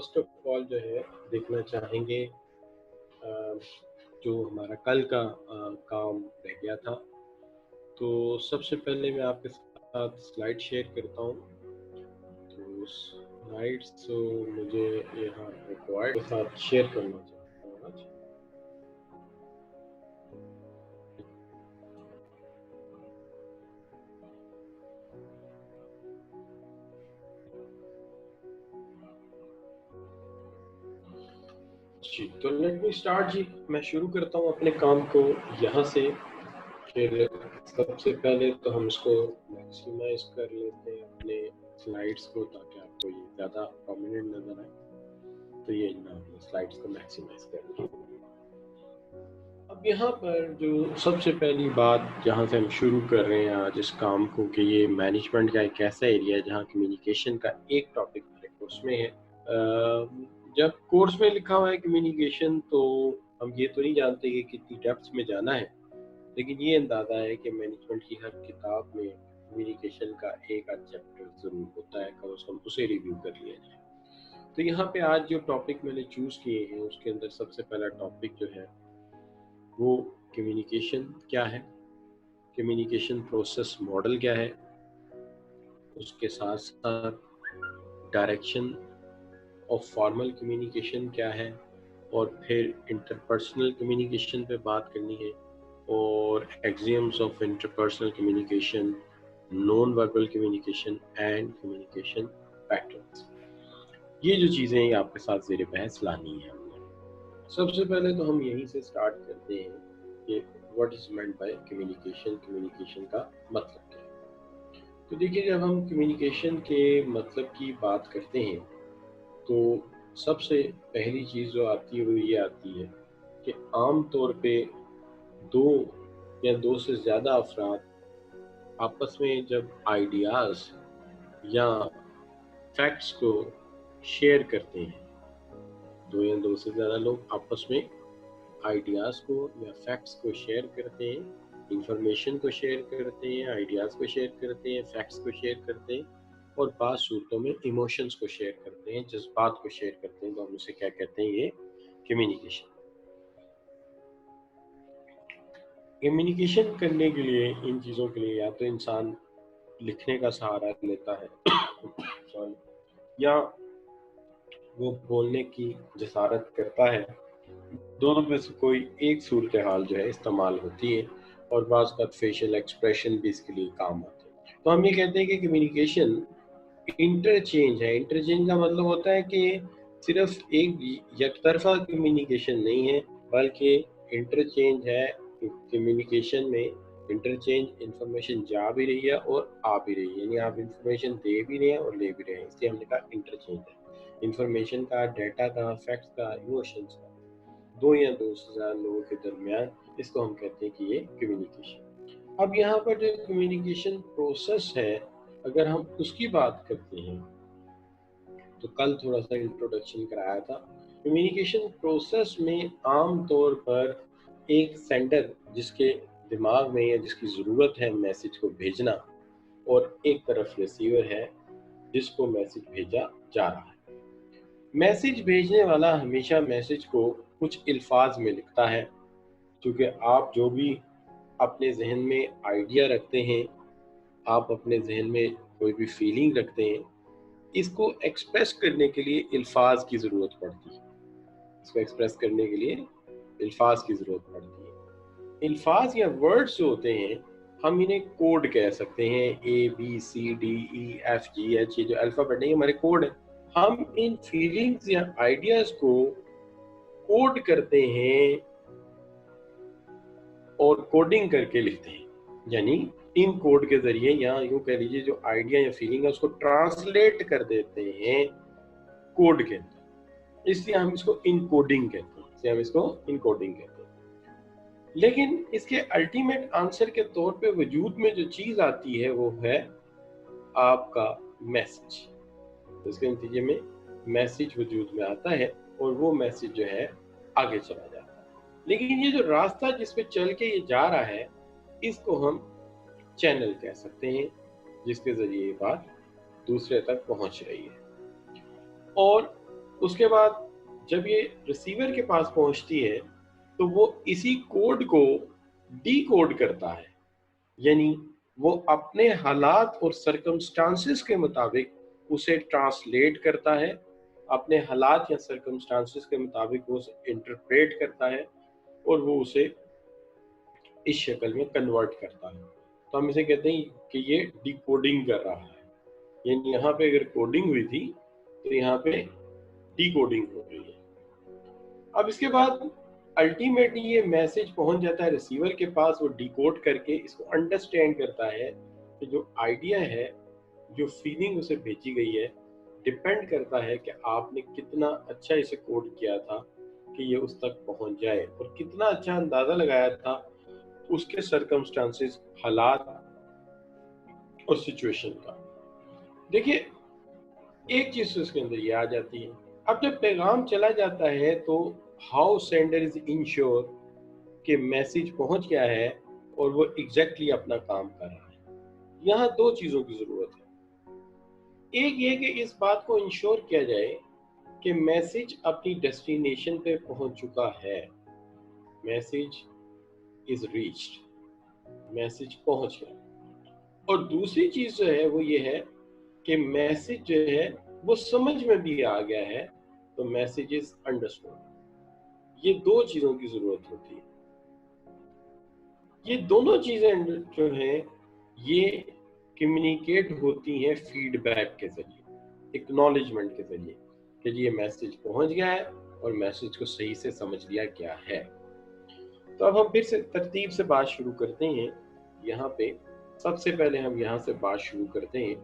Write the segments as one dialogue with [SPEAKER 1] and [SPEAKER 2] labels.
[SPEAKER 1] First of all جو ہے دیکھنا چاہیں گے جو ہمارا کل کا کام رہ گیا تھا. تو سب سے پہلے میں آپ کے ساتھ سلائڈ شیئر کرتا ہوں. تو سلائڈس مجھے یہاں ریکوائرڈ کے ساتھ شیئر کرنا چاہتا ہوں آج. جی تو لیٹ می اسٹارٹ. جی میں شروع کرتا ہوں اپنے کام کو یہاں سے. پھر سب سے پہلے تو ہم اس کو میکسیمائز کر لیتے ہیں اپنے سلائڈس کو تاکہ آپ کو یہ زیادہ پرومیننٹ نظر آئے. تو یہ سلائڈس کو میکسیمائز کر لیں. اب یہاں پر جو سب سے پہلی بات جہاں سے ہم شروع کر رہے ہیں آج اس کام کو کہ یہ مینجمنٹ کا ایک ایسا ایریا ہے جہاں کمیونیکیشن کا ایک ٹاپک ہمارے کورس میں ہے. جب کورس میں لکھا ہوا ہے کمیونیکیشن تو ہم یہ تو نہیں جانتے کہ کتنی ڈیپتھ میں جانا ہے، لیکن یہ اندازہ ہے کہ مینجمنٹ کی ہر کتاب میں کمیونیکیشن کا ایک آدھ چیپٹر ضرور ہوتا ہے، کم از کم اسے ریویو کر لیا جائے. تو یہاں پہ آج جو ٹاپک میں نے چوز کیے ہیں اس کے اندر سب سے پہلا ٹاپک جو ہے وہ کمیونیکیشن کیا ہے، کمیونیکیشن پروسیس ماڈل کیا ہے، اس کے ساتھ ساتھ ڈائریکشن آف فارمل کمیونیکیشن کیا ہے، اور پھر انٹرپرسنل کمیونیکیشن پہ بات کرنی ہے، اور exams of interpersonal communication, non verbal communication and communication patterns. یہ جو چیزیں ہیں آپ کے ساتھ زیر بحث لانی ہے. سب سے پہلے تو ہم یہیں سے سٹارٹ کرتے ہیں کہ what is meant by communication, communication کا مطلب کیا ہے. تو دیکھیے جب ہم کمیونیکیشن کے مطلب کی بات کرتے ہیں تو سب سے پہلی چیز جو آتی ہے وہ یہ آتی ہے کہ عام طور پہ دو یا دو سے زیادہ افراد آپس میں جب آئیڈیاز یا فیکٹس کو شیئر کرتے ہیں، دو سے زیادہ لوگ آپس میں آئیڈیاز کو یا فیکٹس کو شیئر کرتے ہیں، انفارمیشن کو شیئر کرتے ہیں، آئیڈیاز کو شیئر کرتے ہیں، فیکٹس کو شیئر کرتے ہیں، اور بعض صورتوں میں ایموشنز کو شیئر کرتے ہیں، جذبات کو شیئر کرتے ہیں. تو ہم اسے کیا کہتے ہیں؟ یہ کمیونیکیشن. کمیونیکیشن کرنے کے لیے ان چیزوں کے لیے یا تو انسان لکھنے کا سہارا لیتا ہے یا وہ بولنے کی جسارت کرتا ہے. دونوں میں سے کوئی ایک صورتحال جو ہے استعمال ہوتی ہے، اور بعض کا فیشل ایکسپریشن بھی اس کے لیے کام آتے ہیں. تو ہم یہ کہتے ہیں کہ کمیونیکیشن انٹرچینج ہے. انٹرچینج کا مطلب ہوتا ہے کہ صرف ایک یک طرفہ کمیونیکیشن نہیں ہے، بلکہ انٹرچینج ہے. کمیونیکیشن میں انٹرچینج انفارمیشن جا بھی رہی ہے اور آ بھی رہی ہے، یعنی آپ انفارمیشن دے بھی رہے ہیں اور لے بھی رہے ہیں. اس لیے ہم نے کہا انٹرچینج ہے. انفارمیشن کا، ڈیٹا کا، فیکٹس کا، ایموشنز کا، دو یا دو سے زیادہ لوگوں کے درمیان، اس کو ہم کہتے ہیں کہ یہ کمیونیکیشن. اب یہاں پر جو کمیونیکیشن پروسیس ہے اگر ہم اس کی بات کرتے ہیں تو کل تھوڑا سا انٹروڈکشن کرایا تھا. کمیونیکیشن پروسیس میں عام طور پر ایک سینڈر جس کے دماغ میں یا جس کی ضرورت ہے میسج کو بھیجنا، اور ایک طرف ریسیور ہے جس کو میسج بھیجا جا رہا ہے. میسج بھیجنے والا ہمیشہ میسج کو کچھ الفاظ میں لکھتا ہے، کیونکہ آپ جو بھی اپنے ذہن میں آئیڈیا رکھتے ہیں، آپ اپنے ذہن میں کوئی بھی فیلنگ رکھتے ہیں، اس کو ایکسپریس کرنے کے لیے الفاظ کی ضرورت پڑتی ہے. اس کو ایکسپریس کرنے کے لیے الفاظ کی ضرورت پڑتی ہے. الفاظ یا ورڈز جو ہوتے ہیں ہم انہیں کوڈ کہہ سکتے ہیں. A B C D E F G H, یہ جو الفابیٹ ہے ہمارے کوڈ ہیں. ہم ان فیلنگز یا آئیڈیاز کو کوڈ کرتے ہیں اور کوڈنگ کر کے لکھتے ہیں، یعنی ان کوڈ کے ذریعے یا یوں کہہ لیجیے جو آئیڈیا یا فیلنگ ہے اس کو ٹرانسلیٹ کر دیتے ہیں کوڈ کے اندر. اس لیے ہم اس کو ان کوڈنگ کہتے ہیں. لیکن اس کے الٹیمیٹ آنسر کے طور پہ وجود میں جو چیز آتی ہے وہ ہے آپ کا میسج. اس کے نتیجے میں میسج وجود میں آتا ہے اور وہ میسج جو ہے آگے چلا جاتا ہے. لیکن یہ جو راستہ جس پہ چل کے یہ جا رہا ہے اس کو ہم چینل کہہ سکتے ہیں، جس کے ذریعے یہ بات دوسرے تک پہنچ رہی ہے. اور اس کے بعد جب یہ ریسیور کے پاس پہنچتی ہے تو وہ اسی کوڈ کو ڈی کوڈ کرتا ہے، یعنی وہ اپنے حالات اور سرکمسٹانسز کے مطابق اسے ٹرانسلیٹ کرتا ہے، اپنے حالات یا سرکمسٹانسز کے مطابق وہ اسے انٹرپریٹ کرتا ہے اور وہ اسے اس شکل میں کنورٹ کرتا ہے. تو ہم اسے کہتے ہیں کہ یہ ڈی کوڈنگ کر رہا ہے، یعنی یہاں پہ اگر کوڈنگ ہوئی تھی تو یہاں پہ ڈی کوڈنگ ہو رہی ہے. اب اس کے بعد الٹیمیٹلی یہ میسج پہنچ جاتا ہے ریسیور کے پاس، وہ ڈی کوڈ کر کے اس کو انڈرسٹینڈ کرتا ہے کہ جو آئیڈیا ہے، جو فیلنگ اسے بھیجی گئی ہے، ڈپینڈ کرتا ہے کہ آپ نے کتنا اچھا اسے کوڈ کیا تھا کہ یہ اس تک پہنچ جائے، اور کتنا اچھا اندازہ لگایا تھا اس کے سرکمسٹانسز، حالات اور سچویشن کا. دیکھیے ایک چیز اس کے اندر یہ آ جاتی ہے، اب جب پیغام چلا جاتا ہے تو ہاؤ سینڈر از انشور کہ میسج پہنچ گیا ہے اور وہ ایگزیکٹلی اپنا کام کر رہا ہے. یہاں دو چیزوں کی ضرورت ہے. ایک یہ کہ اس بات کو انشور کیا جائے کہ میسج اپنی ڈیسٹینیشن پہ پہنچ چکا ہے، میسج از ریچڈ، میسج پہنچ گیا. اور دوسری چیز جو ہے وہ یہ ہے کہ میسج جو ہے وہ سمجھ میں بھی آ گیا ہے، تو میسج از انڈرسٹوڈ. یہ دو چیزوں کی ضرورت ہوتی ہے. یہ دونوں چیزیں جو ہیں یہ کمیونیکیٹ ہوتی ہیں فیڈ بیک کے ذریعے، اکنالجمنٹ کے ذریعے کہ یہ میسج پہنچ گیا ہے اور میسج کو صحیح سے سمجھ لیا گیا ہے. تو اب ہم پھر سے ترتیب سے بات شروع کرتے ہیں. یہاں پہ سب سے پہلے ہم یہاں سے بات شروع کرتے ہیں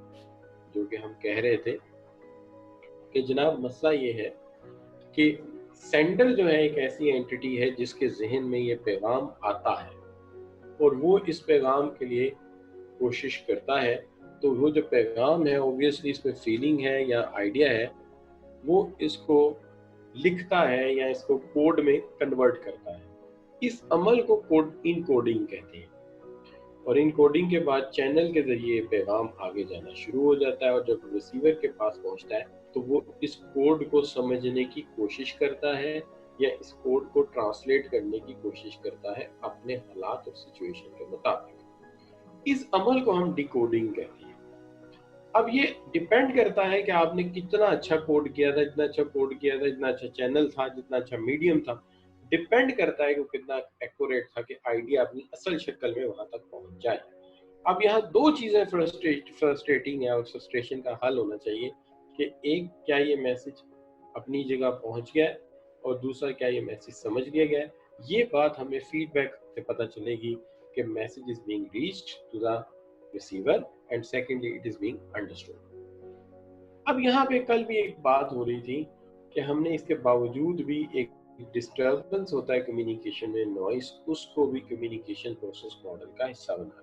[SPEAKER 1] جو کہ ہم کہہ رہے تھے کہ جناب مسئلہ یہ ہے کہ سینڈر جو ہے ایک ایسی اینٹی ہے جس کے ذہن میں یہ پیغام آتا ہے اور وہ اس پیغام کے لیے کوشش کرتا ہے. تو وہ جو پیغام ہے اوبویسلی اس میں فیلنگ ہے یا آئیڈیا ہے، وہ اس کو لکھتا ہے یا اس کو کوڈ میں کنورٹ کرتا ہے. اس عمل کو ان کوڈنگ کہتے ہیں. اور ان کوڈنگ کے بعد چینل کے ذریعے پیغام آگے جانا شروع ہو جاتا ہے، اور جب ریسیور کے پاس پہنچتا ہے تو وہ اس کوڈ کو سمجھنے کی کوشش کرتا ہے یا اس کوڈ کو ٹرانسلیٹ کرنے کی کوشش کرتا ہے اپنے حالات اور سچویشن کے مطابق. اس عمل کو ہم ڈیکوڈنگ کہتے ہیں. اب یہ ڈیپینڈ کرتا ہے کہ آپ نے کتنا اچھا کوڈ کیا تھا، جتنا اچھا کوڈ کیا تھا، جتنا اچھا چینل تھا، جتنا اچھا میڈیم تھا. ڈیپینڈ کرتا ہے کہ کتنا ایکوریٹ تھا کہ آئیڈیا اپنی اصل شکل میں وہاں تک پہنچ جائے. اب یہاں دو چیزیں فرسٹریٹنگ ہے اور فرسٹریشن کا حل ہونا چاہیے کہ ایک، کیا یہ میسج اپنی جگہ پہنچ گیا ہے، اور دوسرا کیا یہ میسج سمجھ لیا گیا ہے. یہ بات ہمیں فیڈ بیک سے پتہ چلے گی کہ message is being reached to the receiver and secondly it is being understood. اب یہاں پہ کل بھی ایک بات ہو رہی تھی کہ ہم نے اس کے باوجود بھی ایک ڈسٹربنس ہوتا ہے کمیونیکیشن میں، نوائس، اس کو بھی کمیونیکیشن پروسیس ماڈل کا حصہ بنا.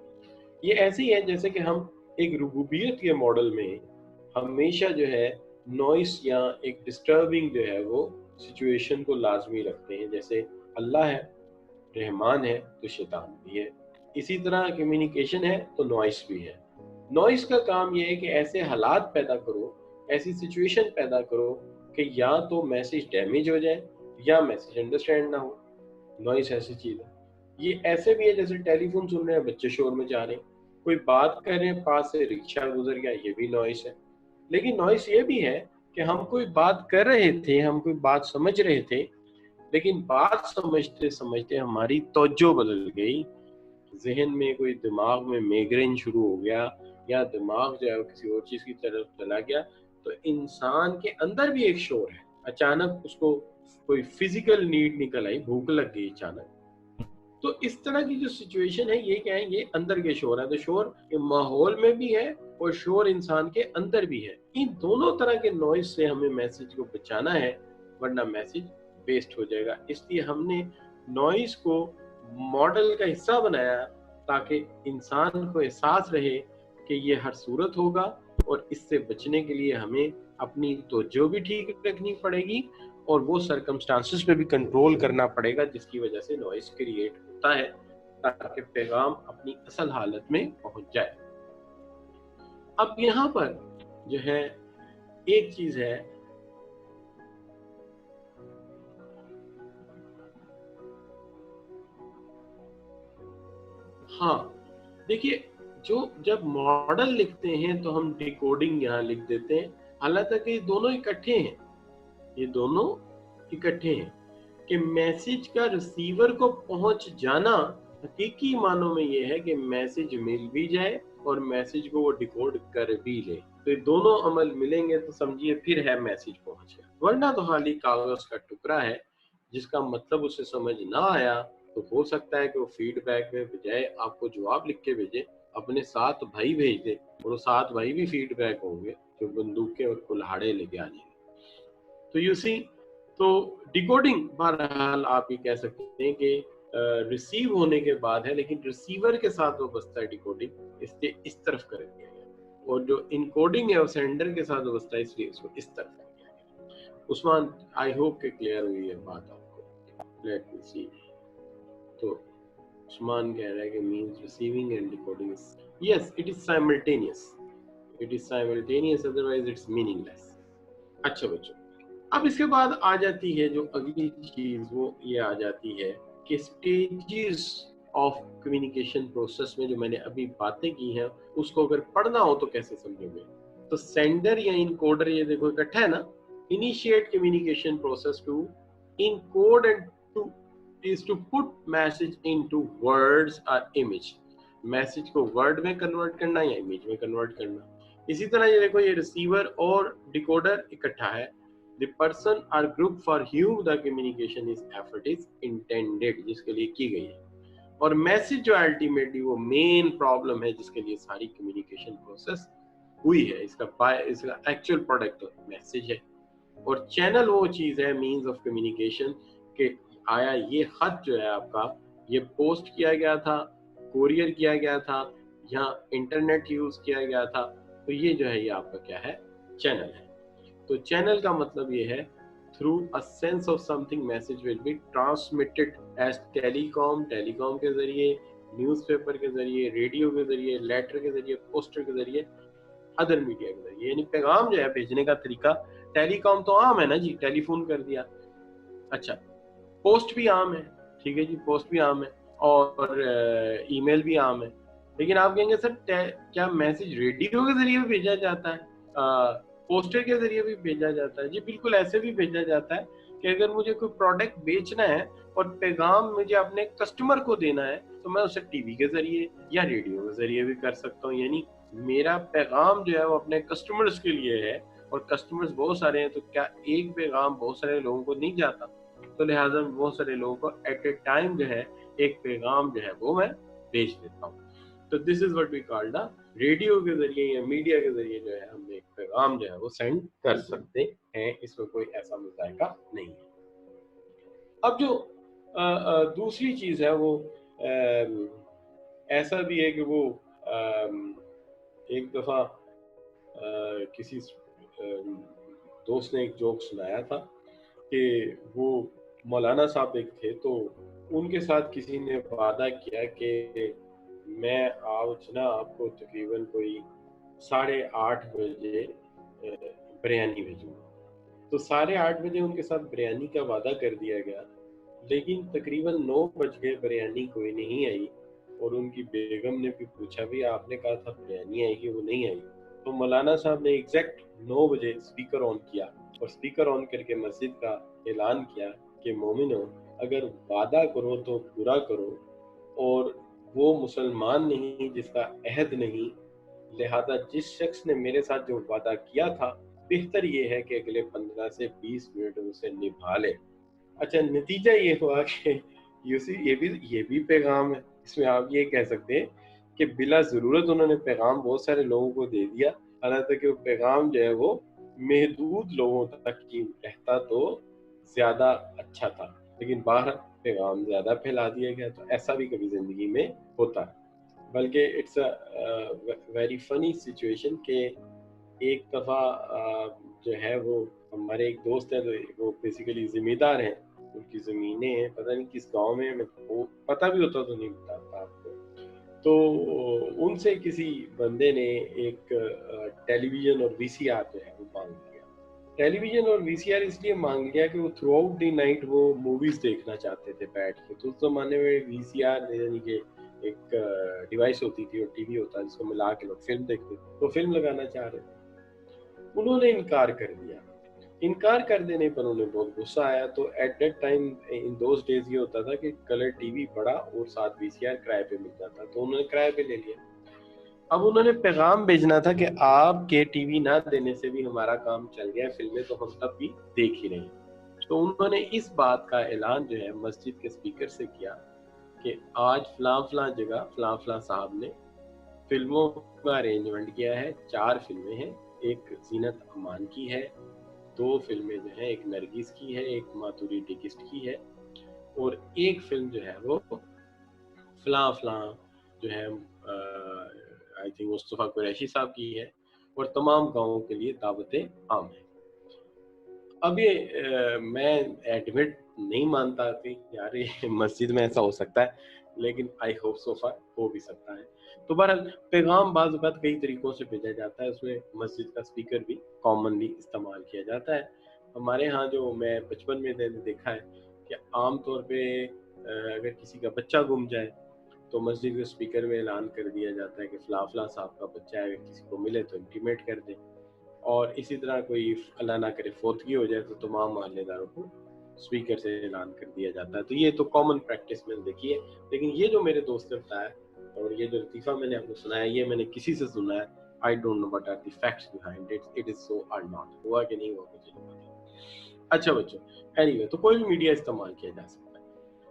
[SPEAKER 1] یہ ایسے ہی ہے جیسے کہ ہم ایک ربوبیت کے ماڈل میں ہمیشہ جو ہے نوائس یا ایک ڈسٹربنگ جو ہے وہ سچویشن کو لازمی رکھتے ہیں. جیسے اللہ ہے، رحمان ہے، تو شیطان بھی ہے. اسی طرح کمیونیکیشن ہے تو نوائس بھی ہے. نوائس کا کام یہ ہے کہ ایسے حالات پیدا کرو، ایسی سچویشن پیدا کرو کہ یا تو میسج ڈیمیج ہو جائے یا میسج انڈرسٹینڈ نہ ہو. نوائس ایسی چیز ہے. یہ ایسے بھی ہے جیسے ٹیلی فون سن رہے ہیں، بچے شور میں جا رہے ہیں، کوئی بات کر رہے ہیں، پاس سے رکشہ گزر گیا، یہ بھی نوائس ہے. لیکن نوائس یہ بھی ہے کہ ہم کوئی بات کر رہے تھے، ہم کوئی بات سمجھ رہے تھے، لیکن بات سمجھتے سمجھتے ہماری توجہ بدل گئی، ذہن میں کوئی، دماغ میں میگرین شروع ہو گیا یا دماغ جو ہے کسی اور چیز کی طرف چلا گیا. تو انسان کے اندر بھی ایک شور ہے، اچانک اس کو کوئی فزیکل نیڈ نکل آئی، بھوک لگ گئی اچانک. تو اس طرح کی جو سچویشن ہے یہ کیا ہے، یہ اندر کے شور ہے. تو شور ماحول میں بھی ہے اور شور انسان کے اندر بھی ہے. ان دونوں طرح کے نوائز سے ہمیں میسج کو بچانا ہے، ورنہ میسج ویسٹ ہو جائے گا. اس لیے ہم نے نوائز کو ماڈل کا حصہ بنایا تاکہ انسان کو احساس رہے کہ یہ ہر صورت ہوگا، اور اس سے بچنے کے لیے ہمیں اپنی توجہ بھی ٹھیک رکھنی پڑے گی اور وہ سرکمسٹانسز پہ بھی کنٹرول کرنا پڑے گا جس کی وجہ سے نوائز کریٹ ہوتا ہے تاکہ پیغام اپنی اصل حالت میں پہنچ جائے. اب یہاں پر جو ہے ایک چیز ہے हाँ देखिए, जो जब मॉडल लिखते हैं तो हम डिकोडिंग यहाँ लिख देते हैं, हालांकि ये दोनों इकट्ठे हैं, ये दोनों इकट्ठे हैं कि मैसेज का रिसीवर को पहुंच जाना हकीकी मानों में ये है कि मैसेज मिल भी जाए और मैसेज को वो डिकोड कर भी ले। तो ये दोनों अमल मिलेंगे तो समझिए फिर है मैसेज पहुंच गया, वरना तो खाली कागज का टुकड़ा है जिसका मतलब उसे समझ ना आया तो हो सकता है कि वो फीडबैक में बजाय आपको जवाब लिख के भेजे अपने 7 भाई भेज दे, और वो 7 भाई भी फीडबैक होंगे जो बंदूकें और कुल्हाड़े लेके आ जाएंगे। तो यू सी, तो डिकोडिंग बहरहाल आप ये कह सकते हैं कि रिसीव होने के बाद है, लेकिन रिसीवर के साथ वो बसता है डिकोडिंग, इसलिए इस तरफ कर दिया गया, और जो इनकोडिंग है वो सेंडर के साथ बसता है इसलिए इसको इस तरफ कर दिया गया। उस्मान, आई होप कि क्लियर हुई है बात आपको। लेट मी सी। तो उस्मान कह रहा है कि means receiving end decoding, yes it is simultaneous, it is simultaneous, otherwise it's meaningless. अच्छा बच्चों, अब इसके बाद आ जाती है जो अगली चीज, वो ये आ जाती है कि स्टेजेस ऑफ कम्युनिकेशन प्रोसेस में जो मैंने अभी बातें की हैं उसको अगर पढ़ना हो तो कैसे समझोगे। तो सेंडर या इनकोडर, ये देखो इकट्ठा है ना, initiate communication process to encode and to is to put message into words or image, message को वर्ड में कन्वर्ट करना या इमेज में कन्वर्ट करना। इसी तरह ये देखो, ये रिसीवर और डिकोडर इकट्ठा है। The person or group for whom the communication is effort is intended, जिसके लिए की गई है, और मैसेज जो अल्टीमेटली वो मेन प्रॉब्लम है जिसके लिए सारी कम्युनिकेशन प्रोसेस हुई है, इसका एक्चुअल प्रोडक्ट मैसेज है। और चैनल वो चीज है, मींस ऑफ कम्युनिकेशन, के आया ये खत जो है आपका, ये पोस्ट किया गया था, कोरियर किया गया था, यहाँ इंटरनेट यूज किया गया था, तो ये जो है ये आपका क्या है, चैनल है। तो चैनल का मतलब ये है through a sense of something message will be transmitted as telecom, telecom के जरिए, न्यूज़पेपर के जरिए, रेडियो के जरिए, लेटर के जरिए, पोस्टर के जरिए, अदर मीडिया के जरिए। यानी पैगाम जो है भेजने का तरीका, टेलीकॉम तो आम है ना जी, टेलीफोन कर दिया। अच्छा, पोस्ट भी आम है, ठीक है जी, पोस्ट भी आम है, और ईमेल भी आम है। लेकिन आप कहेंगे सर क्या मैसेज रेडियो के जरिए भी भेजा जाता है, पोस्टर के जरिए भी भेजा जाता है? जी बिल्कुल, ऐसे भी भेजा जाता है कि अगर मुझे कोई प्रोडक्ट बेचना है और पैगाम मुझे अपने कस्टमर को देना है तो मैं उसे टीवी के जरिए या रेडियो के जरिए भी कर सकता हूँ। यानी मेरा पैगाम जो है वो अपने कस्टमर्स के लिए है, और कस्टमर्स बहुत सारे हैं, तो क्या एक पैगाम बहुत सारे लोगों को नहीं जाता? तो लिहाजा बहुत सारे लोगों को एट ए टाइम जो है एक पैगाम जो है वो मैं भेज देता हूँ। तो this is what we call the, radio के जरिए या मीडिया के जरिए जो है हम एक पैगाम जो है वो सेंड कर सकते हैं, इसमें कोई ऐसा मुद्दा नहीं है। अब जो दूसरी चीज है वो ऐसा भी है कि वो एक दफा किसी दोस्त ने एक जोक सुनाया था कि वो मौलाना साहब एक थे, तो उनके साथ किसी ने वादा किया कि मैं आज ना आपको तकरीबन कोई 8:30 बजे बिरयानी भेजूंगा। तो 8:30 बजे उनके साथ बिरयानी का वादा कर दिया गया, लेकिन तकरीबन 9 बज गए, बिरयानी कोई नहीं आई, और उनकी बेगम ने भी पूछा भी आपने कहा था बिरयानी आएगी, वो नहीं आई। तो मौलाना साहब ने एग्जैक्ट 9 बजे स्पीकर ऑन किया, और स्पीकर ऑन करके मस्जिद का ऐलान किया कि मोमिनो, अगर वादा करो तो पूरा करो, और वो मुसलमान नहीं जिसका अहद नहीं, लिहाजा जिस शख्स ने मेरे साथ जो वादा किया था बेहतर ये है कि अगले 15 से 20 मिनट उसे निभा ले। अच्छा, नतीजा ये हुआ कि ये भी पैगाम है। इसमें आप ये कह सकते हैं कि बिला ज़रूरत उन्होंने पैगाम बहुत सारे लोगों को दे दिया, हालांकि वो पैगाम जो है वो महदूद लोगों तक ही रहता तो ज़्यादा अच्छा था, लेकिन बाहर पैगाम ज़्यादा फैला दिया गया। तो ऐसा भी कभी ज़िंदगी में होता है। बल्कि it's a very funny situation कि एक दफ़ा जो है वो हमारे एक दोस्त है, तो वो बेसिकली ज़िम्मेदार हैं, उनकी ज़मीनें हैं पता नहीं किस गांव में, मैं वो पता भी होता तो नहीं बताता आपको। तो उनसे किसी बंदे ने एक टेलीविज़न और वीसीआर जो है वो मांग लिया। टेलीविज़न और वीसीआर इसलिए मांग लिया कि वो थ्रू आउट द नाइट वो मूवीज़ देखना चाहते थे बैठ के। तो उस ज़माने में वीसीआर यानी कि एक डिवाइस होती थी और टीवी होता है जिसको मिला के लोग फिल्म देखते थे, तो फिल्म लगाना चाह रहे थे, उन्होंने इनकार कर दिया। इनकार कर देने पर उन्हें बहुत गुस्सा आया। तो at that time in those days ये होता था कि कलर टीवी बड़ा और साथ वीसीआर किराए पे मिल जाता, तो उन्होंने किराए पे ले लिया। अब उन्होंने पैगाम भेजना था कि आपके टीवी ना देने से भी हमारा काम चल गया, फिल्में तो हम तब भी देख ही रहे हैं। तो उन्होंने इस बात का ऐलान जो है मस्जिद के स्पीकर से किया कि आज फलां जगह फलां साहब ने फिल्मों का अरेंजमेंट किया है, 4 फिल्में हैं, एक जीनत अमान की है, 2 फिल्में जो है, एक नरगिस की है, एक माधुरी दीक्षित की है, और एक फिल्म जो है वो फलां जो है आई थिंक मुस्तफ़ा कुरैशी साहब की है, और तमाम गाँवों के लिए दावतें आम है। अब ये मैं एडमिट नहीं मानता कि यार ये मस्जिद में ऐसा हो सकता है, लेकिन आई होप सो फार हो भी सकता है। तो बहरहाल पैगाम बाज़ वक़्त कई तरीक़ों से भेजा जाता है, उसमें मस्जिद का स्पीकर भी कॉमनली इस्तेमाल किया जाता है। हमारे यहाँ जो मैं बचपन में देखा है कि आम तौर पे अगर किसी का बच्चा गुम जाए तो मस्जिद के स्पीकर में ऐलान कर दिया जाता है कि फलां साहब का बच्चा है, अगर किसी को मिले तो इंटीमेट कर दें। और इसी तरह कोई अल्लाह ना करे फोतगी हो जाए तो तमाम मोहल्लेदारों को स्पीकर से ऐलान कर दिया जाता है। तो ये तो कॉमन प्रैक्टिस मैंने देखी है, लेकिन ये जो मेरे दोस्त ने बताया और ये जो लतीफ़ा मैंने आपको सुनाया, ये मैंने किसी से सुना है। I don't know what are the facts behind it, it is so or not, हुआ कि नहीं हुआ मुझे नहीं पता। अच्छा बच्चों, एनीवे तो कोई भी मीडिया इस्तेमाल किया जा सकता है।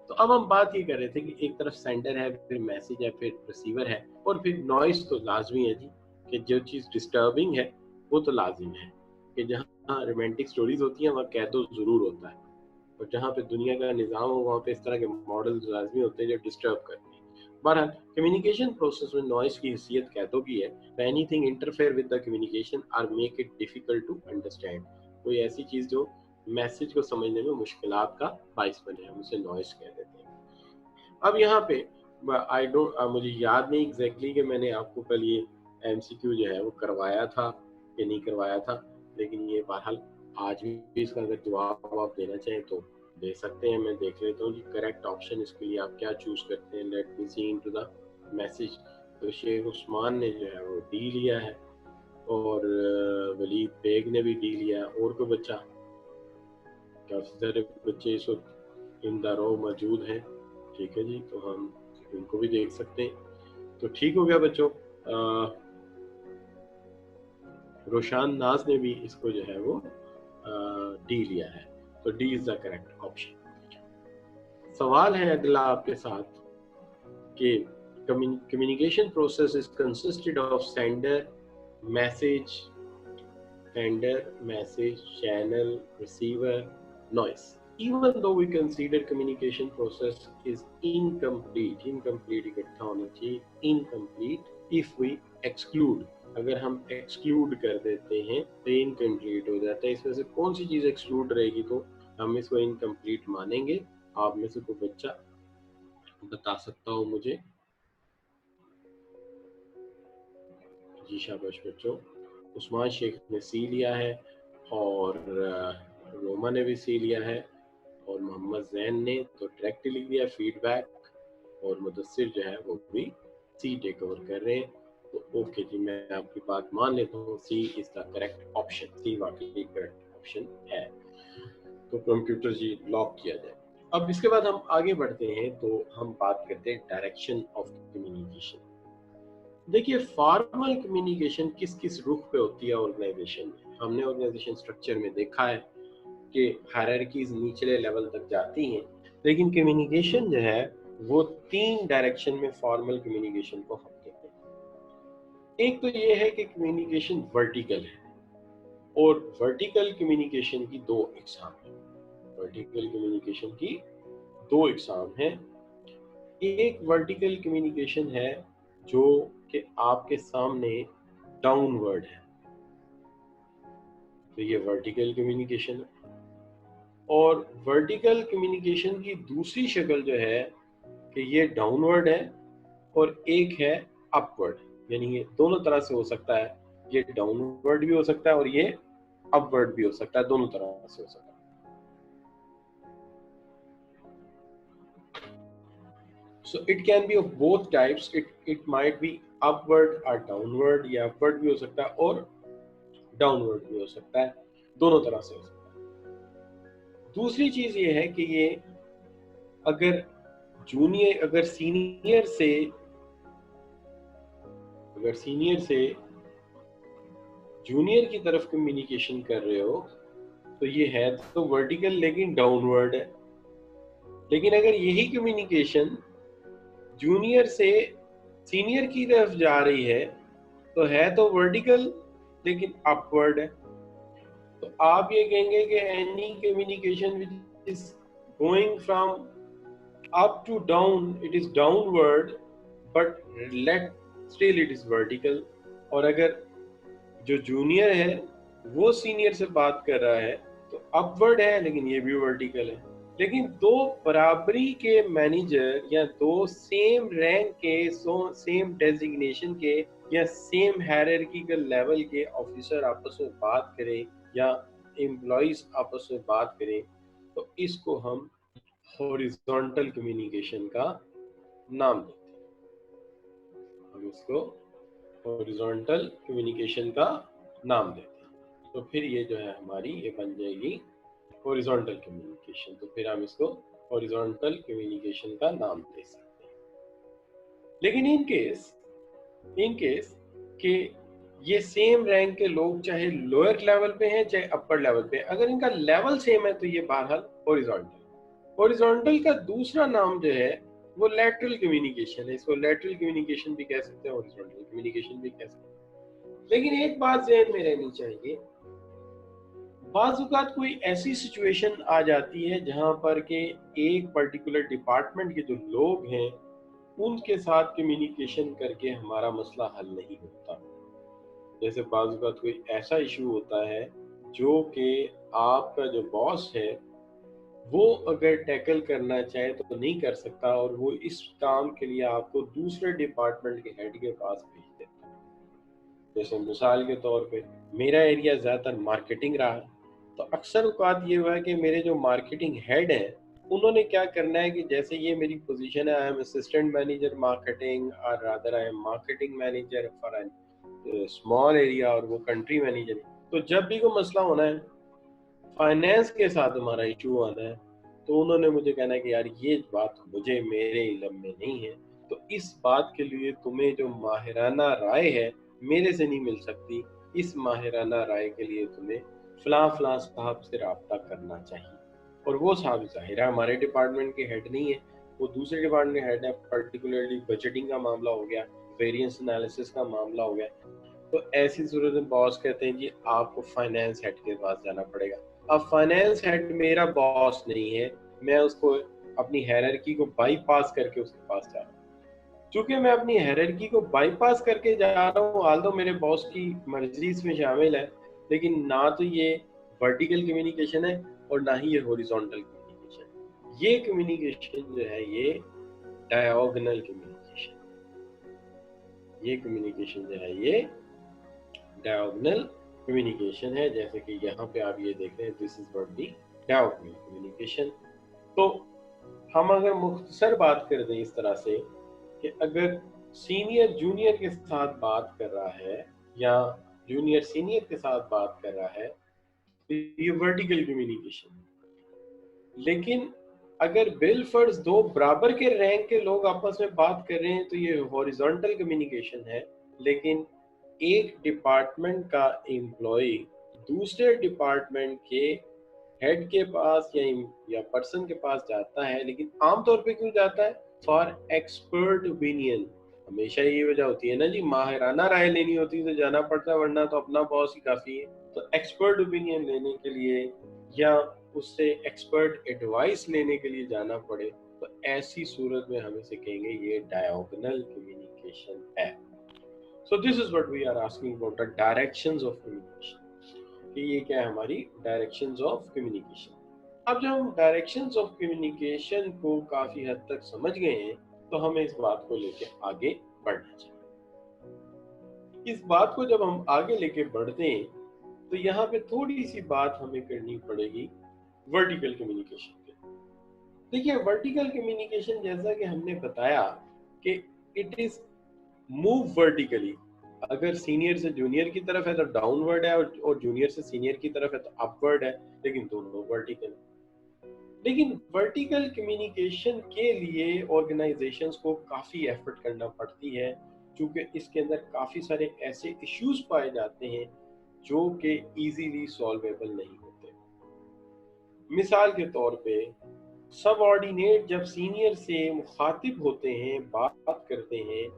[SPEAKER 1] तो अब हम बात ये कर रहे थे कि एक तरफ सेंडर है, फिर मैसेज है, फिर रिसीवर है, और फिर नॉइस तो लाजमी है जी, कि जो चीज़ डिस्टर्बिंग है वो तो लाजिम है कि जहाँ रोमांटिक स्टोरीज होती हैं वहाँ कैदो ज़रूर होता है, और जहाँ पे दुनिया का निज़ाम हो वहाँ पे इस तरह के मॉडल लाजमी होते हैं जो डिस्टर्ब करते हैं। बहरहाल कम्युनिकेशन प्रोसेस में नॉइस की हैसियत कैदो की है। Anything interfere with the communication और make it difficult to understand, कोई ऐसी चीज़ जो मैसेज को समझने में मुश्किलात का बाइस बने, हम उसे नॉइस कह देते हैं। अब यहाँ पे मुझे याद नहीं एग्जैक्टली कि मैंने आपको कल ये एमसीक्यू जो है वो करवाया था कि नहीं करवाया था, लेकिन ये बहरहाल आज भी इसका अगर जवाब आप देना चाहें तो दे सकते हैं। मैं देख लेता हूँ कि करेक्ट ऑप्शन इसके लिए आप क्या चूज करते हैं। Let me see into the message. तो शेख उस्मान ने जो है वो डी लिया है, और वलीद बेग ने भी डी लिया है। और कोई बच्चा? काफ़ी सारे बच्चे इस वक्त इन द रो मौजूद हैं, ठीक है जी, तो हम उनको भी देख सकते हैं। तो ठीक हो गया बच्चों। रोशान नाज ने भी इसको जो है वो डी लिया है, तो D is the correct option. सवाल है अगला आपके साथ कि communication process is consisted of sender, message, channel, receiver, noise. Even though we consider communication process is incomplete इकट्ठा होना चाहिए, incomplete if we exclude, अगर हम exclude कर देते हैं तो incomplete हो जाता है। इसमें से कौन सी चीज़ exclude रहेगी तो हम इसको incomplete मानेंगे? आप में से कोई बच्चा बता सकता हो मुझे? जी शाबाश बच्चों। उस्मान शेख ने सी लिया है, और रोमा ने भी सी लिया है, और मोहम्मद जैन ने तो डायरेक्ट लिख दिया फीडबैक, और मुदस्सिर जो है वो भी सी टेक ओवर कर रहे हैं। तो ओके जी, मैं आपकी बात मान लेता हूँ, सी इज द करेक्ट ऑप्शन, सी वाकई करेक्ट ऑप्शन है। तो कंप्यूटर जी लॉक किया जाए। अब इसके बाद हम आगे बढ़ते हैं, तो हम बात करते हैं डायरेक्शन ऑफ कम्युनिकेशन। देखिए फॉर्मल कम्युनिकेशन किस किस रुख पे होती है ऑर्गेनाइजेशन में। हमने ऑर्गेनाइजेशन स्ट्रक्चर में देखा है कि हायरार्कीज निचले लेवल तक जाती हैं, लेकिन कम्युनिकेशन जो है वो 3 डायरेक्शन में फॉर्मल कम्युनिकेशन को हम कहते हैं। एक तो ये है कि कम्युनिकेशन वर्टिकल है, और वर्टिकल कम्युनिकेशन की 2 इकसाम है। वर्टिकल कम्युनिकेशन की 2 इकसाम है। एक वर्टिकल कम्युनिकेशन है जो कि आपके सामने डाउनवर्ड है, तो ये वर्टिकल कम्युनिकेशन है। और वर्टिकल कम्युनिकेशन की दूसरी शक्ल जो है कि ये डाउनवर्ड है, और एक है अपवर्ड, यानी ये दोनों तरह से हो सकता है। ये डाउनवर्ड भी हो सकता है और ये अपवर्ड भी हो सकता है, दोनों तरह से हो सकता है। So it can be of both types. It might be upward or downward, या upward भी हो सकता है और downward भी हो सकता है, दोनों तरह से हो सकता है। दूसरी चीज ये है कि ये अगर सीनियर से जूनियर की तरफ कम्युनिकेशन कर रहे हो तो ये है तो वर्टिकल लेकिन डाउनवर्ड है। लेकिन अगर यही कम्युनिकेशन जूनियर से सीनियर की तरफ जा रही है तो है तो वर्टिकल लेकिन अपवर्ड है। तो आप ये कहेंगे कि any communication which is going from up to down it is downward but let still it is vertical. और अगर जो जूनियर है वो सीनियर से बात कर रहा है तो अपवर्ड है लेकिन ये भी वर्टिकल है। लेकिन दो बराबरी के मैनेजर या दो सेम रैंक के सेम डेजिग्नेशन के या सेम हायरार्किकल लेवल के ऑफिसर आपस में बात करें या एम्प्लॉइज आपस में बात करें तो इसको हम हॉरिजॉन्टल कम्युनिकेशन का नाम देते हैं। हम इसको हॉरिजॉन्टल कम्युनिकेशन का नाम देते हैं। तो फिर ये जो है हमारी ये बन जाएगी हॉरिजॉन्टल कम्युनिकेशन। तो फिर हम इसको हॉरिजॉन्टल कम्युनिकेशन का नाम दे सकते हैं। लेकिन इन केस कि ये सेम रैंक के लोग चाहे लोअर लेवल पे हैं चाहे अपर लेवल पे, अगर इनका लेवल सेम है तो ये बहरहाल हॉरिजॉन्टल का दूसरा नाम जो है वो लैटरल कम्युनिकेशन है। इसको लैटरल कम्युनिकेशन भी कह सकते हैं, हॉरिजॉन्टल कम्युनिकेशन भी कह सकते हैं। लेकिन एक बात ज़हन में रहनी चाहिए, बाज़ कोई ऐसी सिचुएशन आ जाती है जहां पर के एक पर्टिकुलर डिपार्टमेंट के जो लोग हैं उनके साथ कम्युनिकेशन करके हमारा मसला हल नहीं होता। जैसे बाज़ कोई ऐसा इशू होता है जो कि आपका जो बॉस है वो अगर टैकल करना चाहे तो नहीं कर सकता और वो इस काम के लिए आपको दूसरे डिपार्टमेंट के हेड के पास भेज देता है। जैसे मिसाल के तौर पे मेरा एरिया ज़्यादातर मार्केटिंग रहा है तो अक्सर औकात ये हुआ है कि मेरे जो मार्केटिंग हेड हैं उन्होंने क्या करना है कि जैसे ये मेरी पोजीशन है, I am assistant manager marketing और rather I am marketing manager for an small area और वो कंट्री मैनेजर। तो जब भी कोई मसला होना है, फाइनेंस के साथ हमारा इशू आना है, तो उन्होंने मुझे कहना है कि यार ये बात मुझे मेरे इल्म में नहीं है, तो इस बात के लिए तुम्हें जो माहिराना राय है मेरे से नहीं मिल सकती, इस माहिराना राय के लिए तुम्हें फलां साहब से रब्ता करना चाहिए। और वो साहब ज़ाहिर है हमारे डिपार्टमेंट के हेड नहीं है, वो दूसरे डिपार्टमेंट के हेड है। पर्टिकुलरली बजटिंग का मामला हो गया, वेरिएंस एनालिसिस का मामला हो गया, तो ऐसी सूरत में बॉस कहते हैं जी आपको फाइनेंस हेड के पास जाना पड़ेगा। अब फाइनेंस हेड मेरा बॉस नहीं है, मैं उसको अपनी हायरार्की को बाईपास करके उसके पास जा रहा हूँ। चूंकि मैं अपनी हायरार्की को बाईपास करके जा रहा हूँ, आल्दो मेरे बॉस की मर्जी इसमें शामिल है, लेकिन ना तो ये वर्टिकल कम्युनिकेशन है और ना ही ये हॉरिजॉन्टल कम्युनिकेशन। ये कम्युनिकेशन जो है ये डायगोनल कम्युनिकेशन, ये कम्युनिकेशन जो है ये डायगोनल कम्युनिकेशन है। जैसे कि यहाँ पे आप ये देख रहे हैं, this is what the diagonal communication. तो हम अगर मुख्तसर बात कर दें इस तरह से कि अगर सीनियर जूनियर के साथ बात कर रहा है या जूनियर सीनियर के साथ बात कर रहा है तो ये वर्टिकल कम्युनिकेशन। लेकिन अगर बिल फर्ज दो बराबर के रैंक के लोग आपस में बात कर रहे हैं तो ये हॉरिजॉन्टल कम्युनिकेशन है। लेकिन एक डिपार्टमेंट का एम्प्लॉय दूसरे डिपार्टमेंट के हेड के पास या पर्सन के पास जाता है, लेकिन आमतौर पे क्यों जाता है? For expert opinion. हमेशा यही वजह होती है ना जी, माहिराना राय लेनी होती है तो जाना पड़ता है, वरना तो अपना बॉस ही काफी है। तो एक्सपर्ट ओपिनियन लेने के लिए या उससे एक्सपर्ट एडवाइस लेने के लिए जाना पड़े तो ऐसी सूरत में हम इसे कहेंगे ये डायगोनल कम्युनिकेशन है। So this is what we are asking about the directions of communication, कि ये क्या है हमारी डायरेक्शंस ऑफ कम्युनिकेशन। अब जब हम डायरेक्शंस ऑफ कम्युनिकेशन को काफी हद तक समझ गए हैं तो हमें इस बात को लेके आगे बढ़ना चाहिए। इस बात को जब हम आगे लेके बढ़ते हैं तो यहाँ पे थोड़ी सी बात हमें करनी पड़ेगी वर्टिकल कम्युनिकेशन पे। देखिए वर्टिकल कम्युनिकेशन जैसा कि हमने बताया कि इट इज मूव वर्टिकली, अगर सीनियर से जूनियर की तरफ है तो डाउनवर्ड है और जूनियर से सीनियर की तरफ है तो अपवर्ड है, लेकिन दोनों वर्टिकल। लेकिन वर्टिकल कम्युनिकेशन के लिए ऑर्गेनाइजेशंस को काफ़ी एफर्ट करना पड़ती है, क्योंकि इसके अंदर काफ़ी सारे ऐसे इश्यूज पाए जाते हैं जो कि इजीली सॉल्वेबल नहीं होते। मिसाल के तौर पे सबऑर्डिनेट जब सीनियर से मुखातिब होते हैं, बात करते हैं,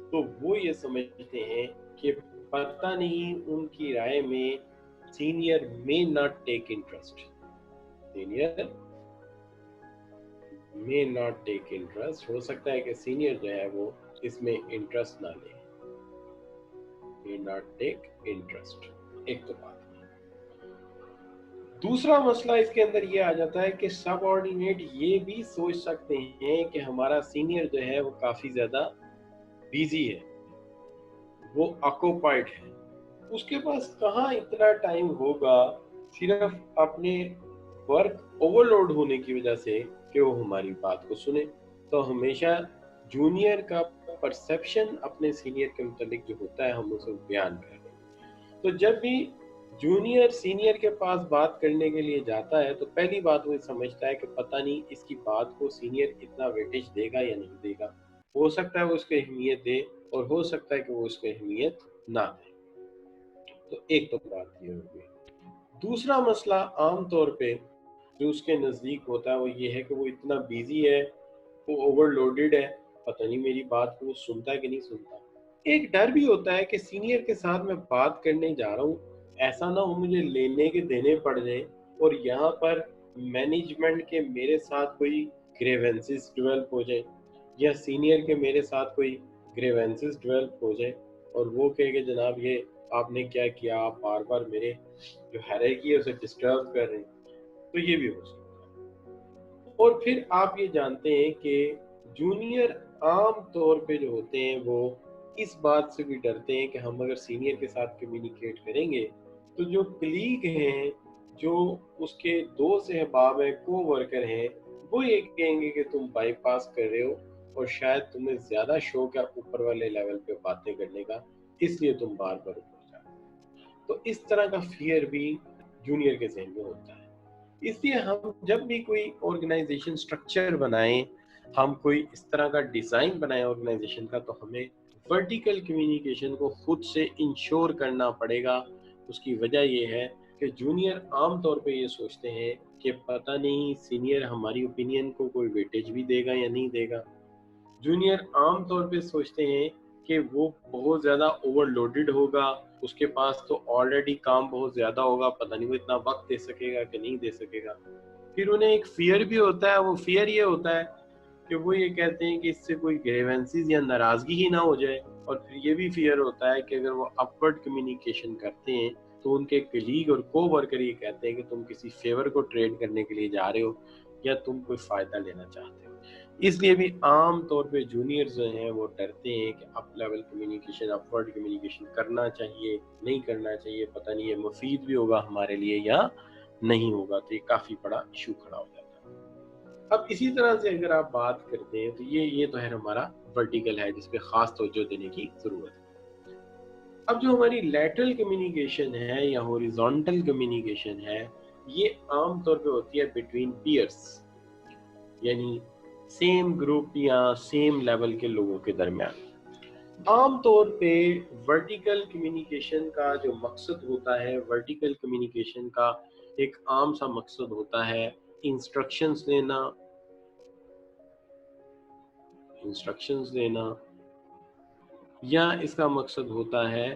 [SPEAKER 1] तो वो ये समझते हैं कि पता नहीं उनकी राय में senior may not take interest, senior may not take interest, हो सकता है कि सीनियर जो है वो इसमें इंटरेस्ट ना ले, मे नॉट टेक इंटरेस्ट। एक तो बात। दूसरा मसला इसके अंदर ये आ जाता है कि सबऑर्डिनेट ये भी सोच सकते हैं कि हमारा सीनियर जो है वो काफी ज्यादा बिजी है, वो ऑक्युपाइड है, उसके पास कहाँ इतना टाइम होगा सिर्फ अपने वर्क ओवरलोड होने की वजह से कि वो हमारी बात को सुने। तो हमेशा जूनियर का परसेप्शन अपने सीनियर के मुतालिक जो होता है हम उसे बयान करें। तो जब भी जूनियर सीनियर के पास बात करने के लिए जाता है तो पहली बात वो समझता है कि पता नहीं इसकी बात को सीनियर इतना वेटेज देगा या नहीं देगा, हो सकता है वो उसको अहमियत दे और हो सकता है कि वो उसको अहमियत ना दे। तो एक तो बात ये होगी। दूसरा मसला आम तौर पे जो उसके नज़दीक होता है वो ये है कि वो इतना बिजी है, वो ओवरलोडेड है, पता नहीं मेरी बात को वो सुनता है कि नहीं सुनता। एक डर भी होता है कि सीनियर के साथ मैं बात करने जा रहा हूँ, ऐसा ना हो मुझे लेने के देने पड़ जाए और यहाँ पर मैनेजमेंट के मेरे साथ कोई ग्रेवेंसेस डेवलप हो जाए या सीनियर के मेरे साथ कोई ग्रेवेंसेस डेवलप हो जाए और वो कहे कि जनाब ये आपने क्या किया, आप बार बार मेरे जो हायरार्की है उसे डिस्टर्ब कर रहे हैं, तो ये भी हो सकता है। और फिर आप ये जानते हैं कि जूनियर आम तौर पे जो होते हैं वो इस बात से भी डरते हैं कि हम अगर सीनियर के साथ कम्युनिकेट करेंगे तो जो कलीग हैं, जो उसके दोस्त अहबाब हैं, को वर्कर हैं, वो ये कहेंगे कि तुम बाईपास कर रहे हो और शायद तुम्हें ज्यादा शौक है ऊपर वाले लेवल पे बातें करने का, इसलिए तुम बार बार ऊपर जाओ। तो इस तरह का फियर भी जूनियर के जहन में होता है। इसलिए हम जब भी कोई ऑर्गेनाइजेशन स्ट्रक्चर बनाएं, हम कोई इस तरह का डिजाइन बनाएं ऑर्गेनाइजेशन का, तो हमें वर्टिकल कम्युनिकेशन को खुद से इंश्योर करना पड़ेगा। उसकी वजह यह है कि जूनियर आम तौर पे ये सोचते हैं कि पता नहीं सीनियर हमारी ओपिनियन को कोई वेटेज भी देगा या नहीं देगा। जूनियर आम तौर पे सोचते हैं कि वो बहुत ज़्यादा ओवरलोडेड होगा, उसके पास तो ऑलरेडी काम बहुत ज़्यादा होगा, पता नहीं वो इतना वक्त दे सकेगा कि नहीं दे सकेगा। फिर उन्हें एक फियर भी होता है, वो फियर ये होता है कि वो ये कहते हैं कि इससे कोई ग्रेवेंसीज या नाराज़गी ही ना हो जाए। और फिर ये भी फियर होता है कि अगर वो अपवर्ड कम्युनिकेशन करते हैं तो उनके कलीग और को वर्कर ये कहते हैं कि तुम किसी फेवर को ट्रेड करने के लिए जा रहे हो या तुम कोई फ़ायदा लेना चाहते हो। इसलिए भी आम तौर पे जूनियर्स जो हैं वो डरते हैं कि up level communication, upward communication करना चाहिए, नहीं करना चाहिए, पता नहीं ये मुफीद भी होगा हमारे लिए या नहीं होगा। तो ये काफ़ी बड़ा इशू खड़ा हो जाता है। अब इसी तरह से अगर आप बात करते हैं तो ये तो है हमारा वर्टिकल है जिस पे खास तवज्जो देने की ज़रूरत है। अब जो हमारी लैटरल कम्युनिकेशन है या हॉरिजॉन्टल कम्युनिकेशन है, ये आम तौर पे होती है बिटवीन पीयर्स, यानी सेम ग्रुप या सेम लेवल के लोगों के दरमियान। आम तौर पे वर्टिकल कम्युनिकेशन का जो मकसद होता है, वर्टिकल कम्युनिकेशन का एक आम सा मकसद होता है इंस्ट्रक्शंस देना, या इसका मकसद होता है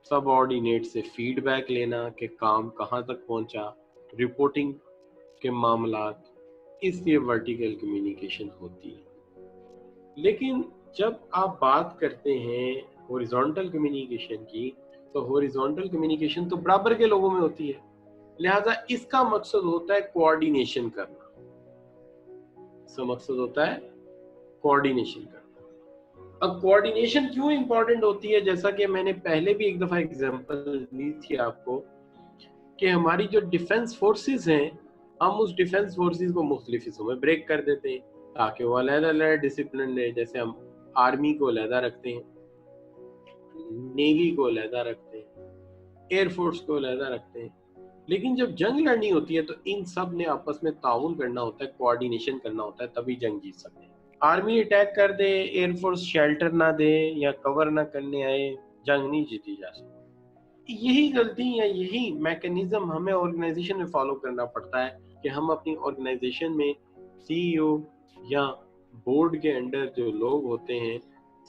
[SPEAKER 1] सबऑर्डिनेट से फीडबैक लेना कि काम कहाँ तक पहुँचा, रिपोर्टिंग के मामलात, इसलिए वर्टिकल कम्युनिकेशन होती है। लेकिन जब आप बात करते हैं हॉरिजॉन्टल कम्युनिकेशन की, तो हॉरिजॉन्टल कम्युनिकेशन तो बराबर के लोगों में होती है, लिहाजा इसका मकसद होता है कोऑर्डिनेशन करना। इसका मकसद होता है कोऑर्डिनेशन करना। अब कोऑर्डिनेशन क्यों इंपॉर्टेंट होती है, जैसा कि मैंने पहले भी एक दफा एग्जांपल दी थी आपको कि हमारी जो डिफेंस फोर्सेस हैं हम उस डिफेंस फोर्सेस को मुख्तलिफ हिस्सों में ब्रेक कर देते हैं ताकि वो अलग-अलग डिसिप्लिन रहे। जैसे हम आर्मी को अलग रखते हैं, नेवी को अलग रखते हैं, एयरफोर्स को अलग रखते हैं, लेकिन जब जंग लड़नी होती है तो इन सब ने आपस में ताउन करना होता है, कोऑर्डिनेशन करना होता है, तभी जंग जीत सकते हैं। आर्मी अटैक कर दे, एयरफोर्स शेल्टर ना दे या कवर ना करने आए, जंग नहीं जीती जा सकती। यही गलती या यही मैकेनिज्म हमें ऑर्गेनाइजेशन में फॉलो करना पड़ता है कि हम अपनी ऑर्गेनाइजेशन में सीईओ या बोर्ड के अंडर जो लोग होते हैं,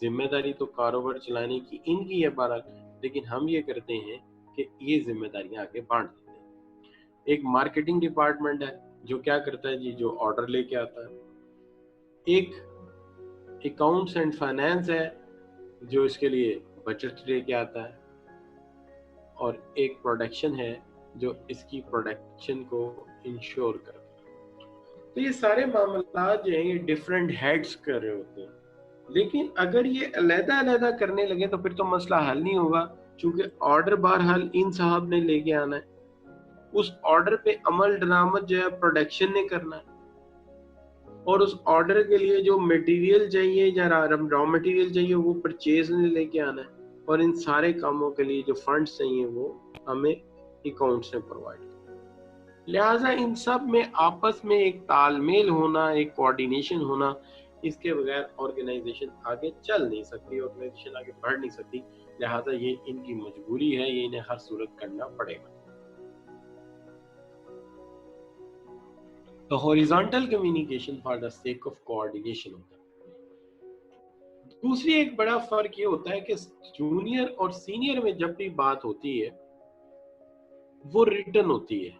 [SPEAKER 1] जिम्मेदारी तो कारोबार चलाने की इनकी है बहरहाल, लेकिन हम ये करते हैं कि ये जिम्मेदारियां आगे बांट देते हैं। एक मार्केटिंग डिपार्टमेंट है जो क्या करता है जी, जो ऑर्डर लेके आता है। एक अकाउंट्स एंड फाइनेंस है जो इसके लिए बजट लेके आता है, और एक प्रोडक्शन है जो इसकी प्रोडक्शन को इंश्योर करता है। तो ये सारे मामला जो हैं ये डिफरेंट हेड्स कर रहे होते हैं, लेकिन अगर ये अलग-अलग करने लगे तो फिर तो मसला हल नहीं होगा, क्योंकि ऑर्डर बहरहाल इन साहब ने लेके आना है, उस ऑर्डर पे अमल दरामद जो है प्रोडक्शन ने करना है, और उस ऑर्डर के लिए जो मटेरियल चाहिए या रॉ मटेरियल चाहिए वो परचेज ने लेके आना है, और इन सारे कामों के लिए जो फंड्स चाहिए वो हमें अकाउंट्स में प्रोवाइड करना। लिहाजा इन सब में आपस में एक तालमेल होना, एक कोऑर्डिनेशन होना, इसके बगैर ऑर्गेनाइजेशन आगे चल नहीं सकती, ऑर्गेनाइजेशन आगे बढ़ नहीं सकती। लिहाजा ये इनकी मजबूरी है, ये इन्हें हर सूरत करना पड़ेगा। तो horizontal communication for the sake of coordination होता है। दूसरी एक बड़ा फर्क ये होता है कि जूनियर और सीनियर में जब भी बात होती है वो रिटन होती है,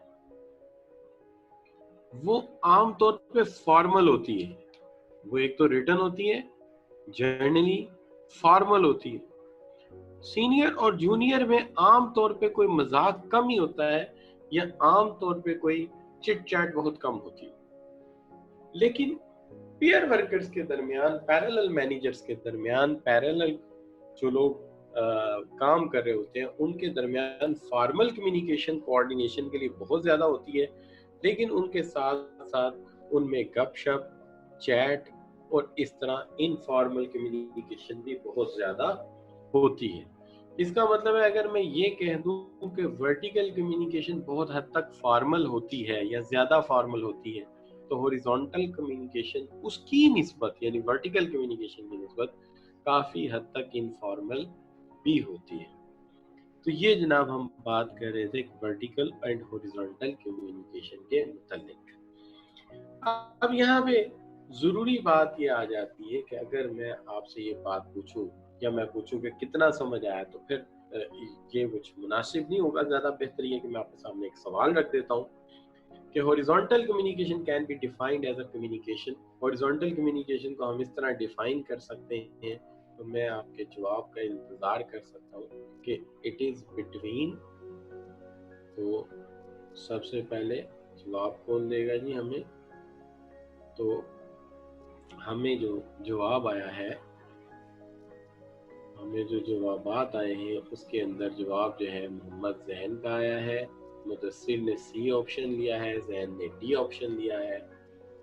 [SPEAKER 1] वो आमतौर पे फॉर्मल होती है। वो एक तो रिटन होती है, जनरली फॉर्मल होती है। सीनियर और जूनियर में आमतौर पे कोई मजाक कम ही होता है, या आमतौर पे कोई चिट चैट बहुत कम होती है। लेकिन पीयर वर्कर्स के दरमियान, पैरेलल मैनेजर्स के दरमियान, पैरेलल जो लोग काम कर रहे होते हैं उनके दरमियान फॉर्मल कम्युनिकेशन कोऑर्डिनेशन के लिए बहुत ज़्यादा होती है, लेकिन उनके साथ साथ उनमें गपशप, चैट और इस तरह इनफॉर्मल कम्युनिकेशन भी बहुत ज़्यादा होती है। इसका मतलब है अगर मैं ये कह दूं कि वर्टिकल कम्युनिकेशन बहुत हद तक फॉर्मल होती है या ज़्यादा फॉर्मल होती है, तो हॉरिजॉन्टल कम्युनिकेशन उसकी निस्बत यानी वर्टिकल कम्युनिकेशन की निस्बत काफ़ी हद तक इनफॉर्मल भी होती है। तो ये जनाब हम बात कर रहे थे वर्टिकल एंड हॉरिजॉन्टल कम्युनिकेशन के मुताल्लिक। अब यहाँ पे ज़रूरी बात ये आ जाती है कि अगर मैं आपसे ये बात पूछूं या मैं पूछूं कि कितना समझ आया, तो फिर ये कुछ मुनासिब नहीं होगा। ज़्यादा बेहतर ये कि मैं आपके सामने एक सवाल रख देता हूँ कि horizontal communication can be defined as a communication. Horizontal communication को हम इस तरह डिफाइन कर सकते हैं, तो मैं आपके जवाब का इंतज़ार कर सकता हूँ कि इट इज़ बिटवीन। तो सबसे पहले जवाब कौन देगा जी हमें? तो हमें जो जवाब आया है, हमें जो जवाबात आए हैं उसके अंदर जवाब जो है मोहम्मद जहन का आया है, मुदस्सिर ने सी ऑप्शन लिया है, जहन ने डी ऑप्शन लिया है।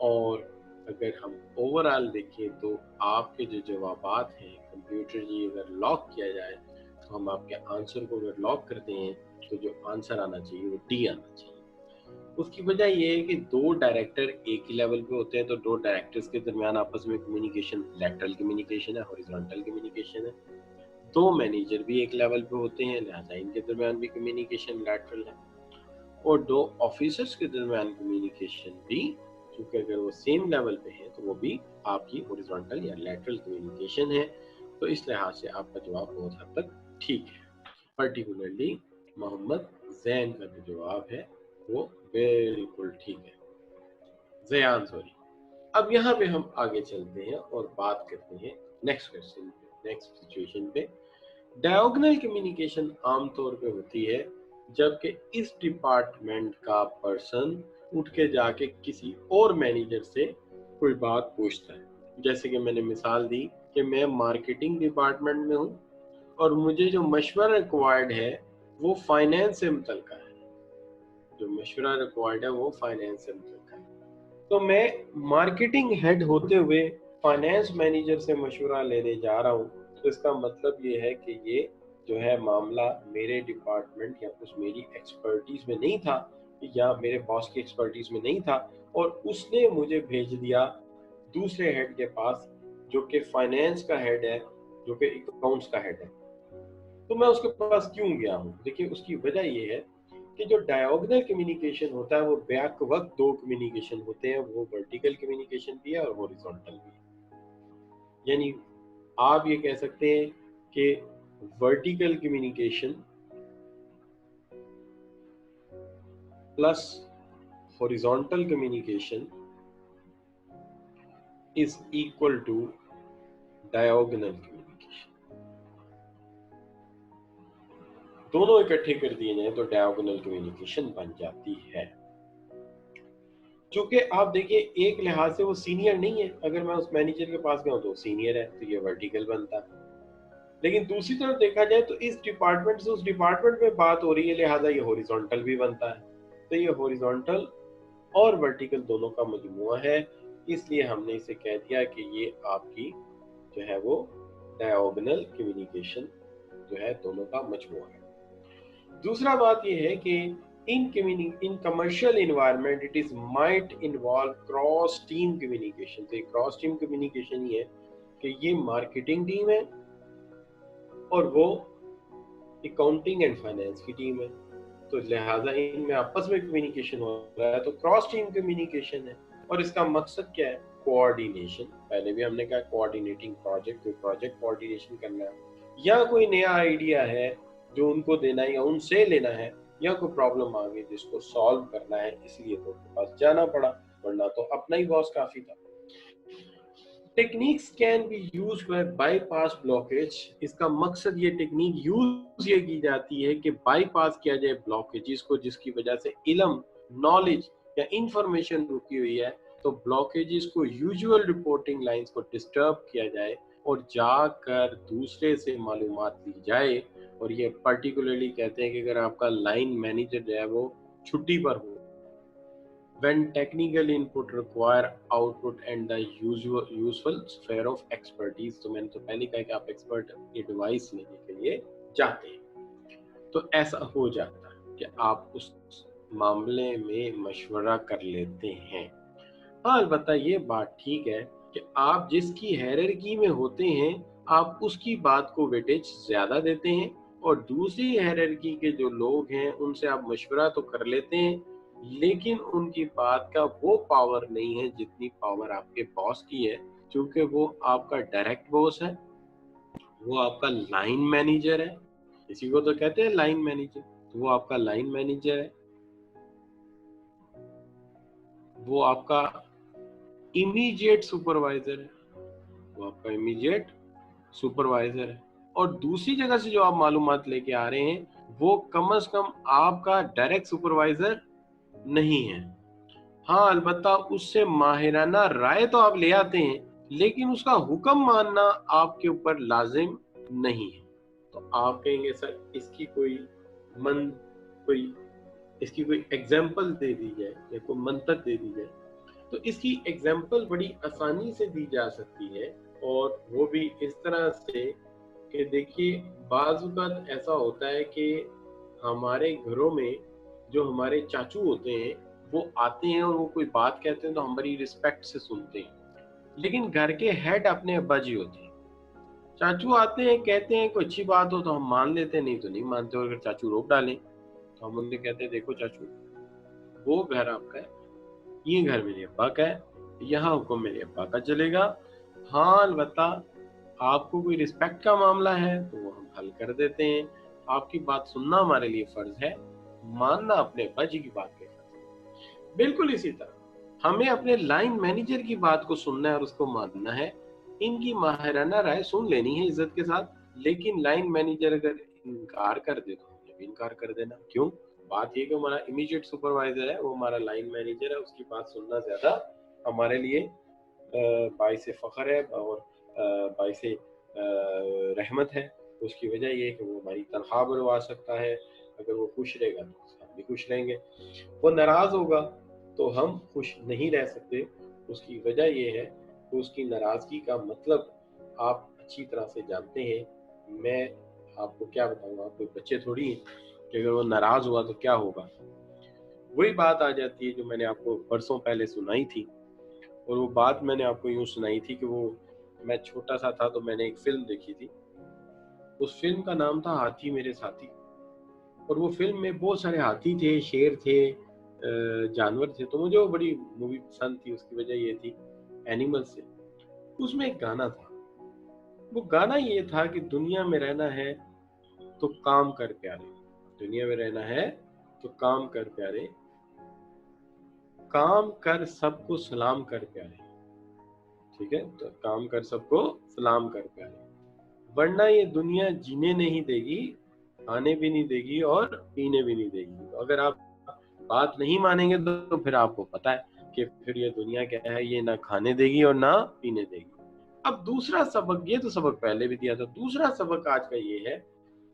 [SPEAKER 1] और अगर हम ओवरऑल देखें तो आपके जो जवाबात हैं कंप्यूटर जी अगर लॉक किया जाए तो हम आपके आंसर को अगर लॉक करते हैं तो जो आंसर आना चाहिए वो डी आना चाहिए। उसकी वजह ये है कि दो डायरेक्टर एक ही लेवल पे होते हैं, तो दो डायरेक्टर्स के दरमियान आपस में कम्युनिकेशन लैटरल कम्युनिकेशन है, हॉरिजॉन्टल कम्युनिकेशन है। दो मैनेजर भी एक लेवल पे होते हैं, लिहाजा इनके दरमियान भी कम्युनिकेशन लैटरल है। और दो ऑफिसर्स के दरमियान कम्युनिकेशन भी, क्योंकि अगर वो सेम लेवल पे हैं तो वो भी आपकी हॉरिजॉन्टल या लैटरल कम्युनिकेशन है। तो इस लिहाज से आपका जवाब बहुत हद तक ठीक है। पर्टिकुलरली मोहम्मद जैन का जो जवाब है वो बिल्कुल ठीक है। जयान सॉरी। अब यहाँ पे हम आगे चलते हैं और बात करते हैं नेक्स्ट क्वेश्चन पे, नेक्स्ट सिचुएशन पे। डायगोनल कम्युनिकेशन आमतौर पे होती है जबकि इस डिपार्टमेंट का पर्सन उठ के जाके किसी और मैनेजर से कोई बात पूछता है। जैसे कि मैंने मिसाल दी कि मैं मार्केटिंग डिपार्टमेंट में हूँ और मुझे जो मशवरा रिक्वायर्ड है वो फाइनेंस से मुतल्लिक़ है। जो मशवरा रिक्वायर्ड है वो फाइनेंस से मुतल्लिक है। तो मैं मार्केटिंग हेड होते हुए फाइनेंस मैनेजर से मशवरा लेने जा रहा हूँ, तो इसका मतलब ये है कि ये जो है मामला मेरे डिपार्टमेंट या कुछ मेरी एक्सपर्टीज में नहीं था, या मेरे बॉस की एक्सपर्टीज में नहीं था, और उसने मुझे भेज दिया दूसरे हेड के पास जो कि फाइनेंस का हेड है, जो कि अकाउंट्स का हेड है। तो मैं उसके पास क्यों गया हूँ? देखिए, उसकी वजह ये है कि जो डायगोनल कम्युनिकेशन होता है वो बैक वक्त दो कम्युनिकेशन होते हैं, वो वर्टिकल कम्युनिकेशन भी है और हॉरिजॉन्टल भी है। यानी आप ये कह सकते हैं कि vertical communication plus horizontal communication is equal to diagonal communication. दोनों इकट्ठे कर दिए जाए तो डायगोनल कम्युनिकेशन बन जाती है। चूंकि आप देखिए, एक लिहाज से वो सीनियर नहीं है, अगर मैं उस मैनेजर के पास गया तो सीनियर है, तो ये वर्टिकल बनता है। लेकिन दूसरी तरफ देखा जाए तो इस डिपार्टमेंट से उस डिपार्टमेंट में बात हो रही है, लिहाजा ये हॉरिजॉन्टल भी बनता है। तो ये हॉरिजॉन्टल और वर्टिकल दोनों का मजमुआ है, इसलिए हमने इसे कह दिया कि ये आपकी जो है वो डायगोनल कम्युनिकेशन जो है दोनों का मजमुआ है। दूसरा बात ये है कि in commercial environment it is might involve cross team communication। तो क्रॉस टीम कम्युनिकेशन ही है कि ये मार्केटिंग टीम है और वो अकाउंटिंग एंड फाइनेंस की टीम है, तो लिहाजा इनमें आपस में कम्युनिकेशन हो रहा है, तो क्रॉस टीम कम्युनिकेशन है। और इसका मकसद क्या है? कोऑर्डिनेशन। पहले भी हमने कहा कोऑर्डिनेटिंग प्रोजेक्ट, कोई प्रोजेक्ट कोऑर्डिनेशन करना है, या कोई नया आइडिया है जो उनको देना है या उनसे लेना है, या कोई प्रॉब्लम आ गई जिसको सॉल्व करना है, इसलिए तो उनके पास जाना पड़ा, वरना तो अपना ही बॉस काफी था। Techniques can be use for bypass blockage. इसका मकसद ये टेक्निक यूज ये की जाती है कि बाईपास किया जाए ब्लॉकेजेस को, जिसकी वजह से इल्म, नॉलेज या इंफॉर्मेशन रुकी हुई है, तो ब्लॉकेजेस को यूजुअल रिपोर्टिंग लाइंस को डिस्टर्ब किया जाए और जाकर दूसरे से मालूमात ली जाए। और ये पर्टिकुलरली कहते हैं कि अगर आपका लाइन मैनेजर जो है वो छुट्टी पर हो, when technical input require output and the useful sphere of expertise। तो मैंने तो पहले कहा कि आप एक्सपर्ट एडवाइस लेने के लिए जाते हैं, तो ऐसा हो जाता है कि आप उस मामले में मशवरा कर लेते हैं। हाँ, अलबत्ता ये बात ठीक है कि आप जिसकी हायरार्की में होते हैं आप उसकी बात को वेटेज ज्यादा देते हैं, और दूसरी हायरार्की के जो लोग हैं उनसे आप मशवरा तो कर लेते हैं, लेकिन उनकी बात का वो पावर नहीं है जितनी पावर आपके बॉस की है, क्योंकि वो आपका डायरेक्ट बॉस है, वो आपका लाइन मैनेजर है। इसी को तो कहते हैं लाइन मैनेजर। तो वो आपका लाइन मैनेजर है, वो आपका इमीडिएट सुपरवाइजर है, वो आपका इमीडिएट सुपरवाइजर है। और दूसरी जगह से जो आप मालूमात लेके आ रहे हैं वो कम से कम आपका डायरेक्ट सुपरवाइजर नहीं है। हाँ, अलबत्ता उससे माहिराना राय तो आप ले आते हैं, लेकिन उसका हुक्म मानना आपके ऊपर लाजिम नहीं है। तो आप कहेंगे सर इसकी कोई एग्जाम्पल दे दी जाए या कोई मंतक दे दी जाए। तो इसकी एग्जाम्पल बड़ी आसानी से दी जा सकती है, और वो भी इस तरह से कि देखिए, बाज़ औक़ात ऐसा होता है कि हमारे घरों में जो हमारे चाचू होते हैं वो आते हैं और वो कोई बात कहते हैं तो हम बड़ी रिस्पेक्ट से सुनते हैं, लेकिन घर के हेड अपने अब्बा जी होते हैं। चाचू आते हैं, कहते हैं कोई अच्छी बात हो तो हम मान लेते हैं, नहीं तो नहीं मानते। और अगर चाचू रोक डालें तो हम उनसे कहते हैं देखो चाचू, वो घर आपका है, ये घर मेरे अब्बा का है, यहाँ हुक्म मेरे अब्बा का चलेगा। हाँ, अलबत्ता आपको कोई रिस्पेक्ट का मामला है तो वो हम हल कर देते हैं, आपकी बात सुनना हमारे लिए फर्ज है, मानना अपने अब्बा जी की बात के फर्ज है। बिल्कुल इसी तरह हमें अपने लाइन मैनेजर की बात को सुनना है और उसको मानना है। इनकी माहिराना राय सुन लेनी है इज्जत के साथ, लेकिन लाइन मैनेजर अगर इनकार कर दे तो हमें भी इनकार कर देना। क्यों? बात ये कि हमारा इमीडिएट सुपरवाइजर है, वो हमारा लाइन मैनेजर है, उसकी बात सुनना ज्यादा हमारे लिए बाइस फख्र है और बाइस रहमत है। उसकी वजह ये है कि वो हमारी तनख्वाह बढ़वा सकता है, अगर वो खुश रहेगा तो हम भी खुश रहेंगे। वो नाराज होगा तो हम खुश नहीं रह सकते। उसकी वजह ये है कि उसकी नाराजगी का मतलब आप अच्छी तरह से जानते हैं। मैं आपको क्या बताऊंगा, आप कोई बच्चे थोड़ी हैं कि अगर वो नाराज हुआ तो क्या होगा। वही बात आ जाती है जो मैंने आपको बरसों पहले सुनाई थी, और वो बात मैंने आपको यूं सुनाई थी कि वो मैं छोटा सा था तो मैंने एक फिल्म देखी थी। उस फिल्म का नाम था हाथी मेरे साथी, और वो फिल्म में बहुत सारे हाथी थे, शेर थे, जानवर थे। तो मुझे वो बड़ी मूवी पसंद थी। उसकी वजह ये थी एनिमल से। उसमें एक गाना था, वो गाना ये था कि दुनिया में रहना है तो काम कर प्यारे, दुनिया में रहना है तो काम कर प्यारे, काम कर सबको सलाम कर प्यारे। ठीक है, तो काम कर सबको सलाम कर प्यारे, वरना ये दुनिया जीने नहीं देगी, खाने भी नहीं देगी और पीने भी नहीं देगी। तो अगर आप बात नहीं मानेंगे तो फिर आपको पता है कि फिर ये दुनिया क्या है, ये ना खाने देगी और ना पीने देगी। अब दूसरा सबक, ये तो सबक पहले भी दिया था, दूसरा सबक आज का ये है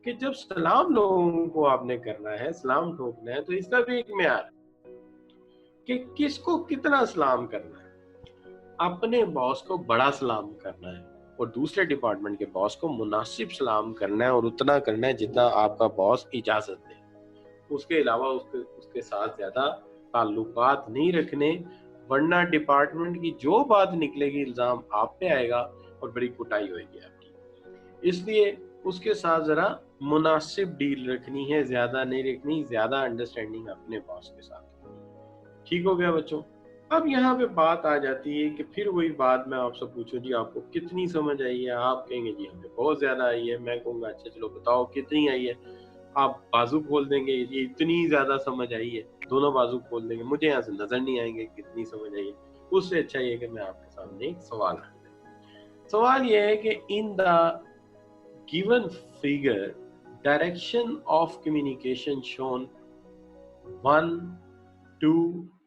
[SPEAKER 1] कि जब सलाम लोगों को आपने करना है, सलाम ठोकना है, तो इसका भी एक म्यार है कि किसको कितना सलाम करना है। अपने बॉस को बड़ा सलाम करना है और दूसरे डिपार्टमेंट के बॉस को मुनासिब सलाम करना है, और उतना करना है जितना आपका बॉस इजाजत दे। उसके अलावा उसके साथ ज्यादा ताल्लुकात नहीं रखने, वरना डिपार्टमेंट की जो बात निकलेगी इल्जाम आप पे आएगा और बड़ी कुटाई होगी आपकी। इसलिए उसके साथ जरा मुनासिब डील रखनी है, ज्यादा नहीं रखनी, ज्यादा अंडरस्टैंडिंग अपने बॉस के साथ। ठीक हो गया बच्चों। अब यहाँ पे बात आ जाती है कि फिर वही बात मैं आपसे पूछूं जी आपको कितनी समझ आई है। आप कहेंगे जी हमें बहुत ज्यादा आई है। मैं कहूँगा अच्छा चलो बताओ कितनी आई है। आप बाजू खोल देंगे ये इतनी ज्यादा समझ आई है, दोनों बाजू खोल देंगे, मुझे यहाँ से नजर नहीं आएंगे कितनी समझ आई है। उससे अच्छा ये कि मैं आपके सामने एक सवाल रख दूं। सवाल ये है कि in the given figure direction of communication shown 1, 2,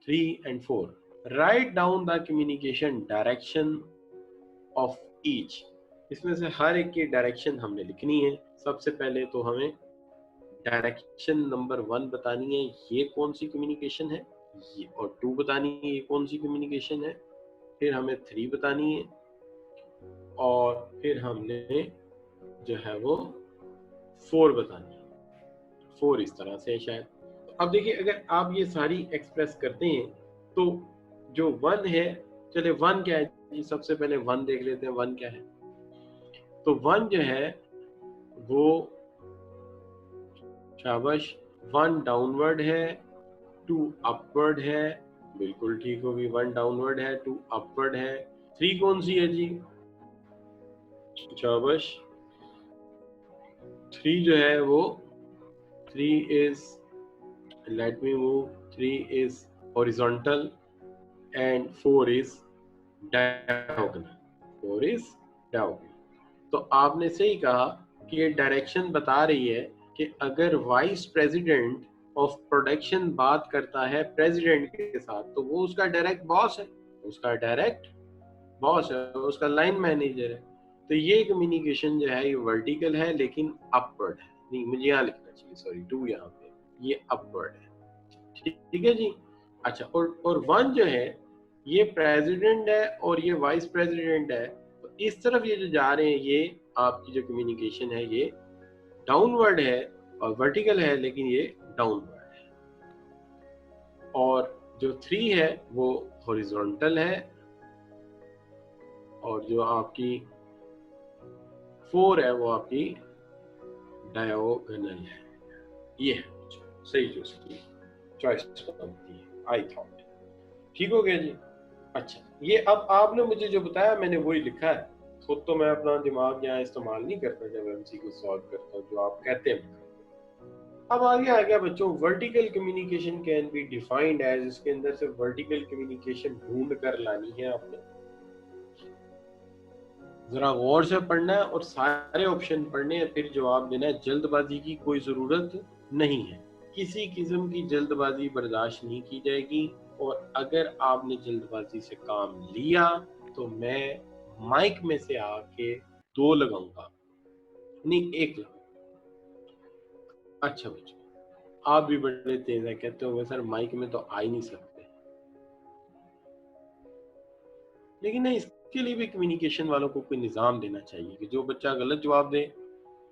[SPEAKER 1] 3 and 4, write down the communication direction of each। इसमें से हर एक की डायरेक्शन हमने लिखनी है। सबसे पहले तो हमें डायरेक्शन नंबर 1 बतानी है, ये कौन सी कम्युनिकेशन है, ये, और 2 बतानी है ये कौन सी कम्युनिकेशन है, फिर हमें 3 बतानी है, और फिर हमने जो है वो 4 बतानी है। 4 इस तरह से है शायद। अब देखिए अगर आप ये सारी एक्सप्रेस करते हैं तो जो 1 है, चले 1 क्या है जी, सबसे पहले 1 देख लेते हैं 1 क्या है। तो 1 जो है वो शाबाश 1 डाउनवर्ड है, 2 अपवर्ड है, बिल्कुल ठीक होगी। 1 डाउनवर्ड है, 2 अपवर्ड है। 3 कौन सी है जी, शाबाश 3 जो है वो 3 is, let me move, 3 is horizontal and 4 is diagonal, 4 is diagonal। तो आपने सही कहा कि ये डायरेक्शन बता रही है कि अगर वाइस प्रेसिडेंट ऑफ प्रोडक्शन बात करता है प्रेसिडेंट के साथ तो वो उसका डायरेक्ट बॉस है, उसका डायरेक्ट बॉस है, उसका लाइन मैनेजर है। तो ये कम्युनिकेशन जो है ये वर्टिकल है लेकिन अपवर्ड है। नहीं मुझे यहाँ लिखना चाहिए, सॉरी 2 यहाँ पे, ये अपवर्ड है। ठीक है जी। अच्छा और 1 जो है ये प्रेसिडेंट है और ये वाइस प्रेसिडेंट है। तो इस तरफ ये जो जा रहे हैं ये आपकी जो कम्युनिकेशन है ये डाउनवर्ड है और वर्टिकल है, लेकिन ये डाउनवर्ड है। और जो 3 है वो हॉरिजॉन्टल है, और जो आपकी 4 है वो आपकी डायगोनल है। ये है सही जो इसकी चॉइस बनती है, आई थॉट। ठीक हो गया जी। अच्छा ये अब आपने मुझे जो बताया मैंने वही लिखा है, खुद तो मैं अपना दिमाग यहाँ इस्तेमाल नहीं करता जब एमसीक्यू सॉल्व करता हूँ, जो आप कहते हैं। अब आगे आ गया बच्चों, vertical communication can be defined as, इसके अंदर से वर्टिकल कम्युनिकेशन ढूंढ कर लानी है आपने। जरा गौर से पढ़ना है और सारे ऑप्शन पढ़ने हैं, फिर जवाब देना है। जल्दबाजी की कोई जरूरत नहीं है, किसी किस्म की जल्दबाजी बर्दाश्त नहीं की जाएगी। और अगर आपने जल्दबाजी से काम लिया तो मैं माइक में से आके 2 लगाऊंगा, नहीं 1 लगाऊंगा। अच्छा बच्चों आप भी बड़े तेज हैं, कहते होंगे सर माइक में तो आ ही नहीं सकते। लेकिन नहीं, इसके लिए भी कम्युनिकेशन वालों को कोई निज़ाम देना चाहिए कि जो बच्चा गलत जवाब दे,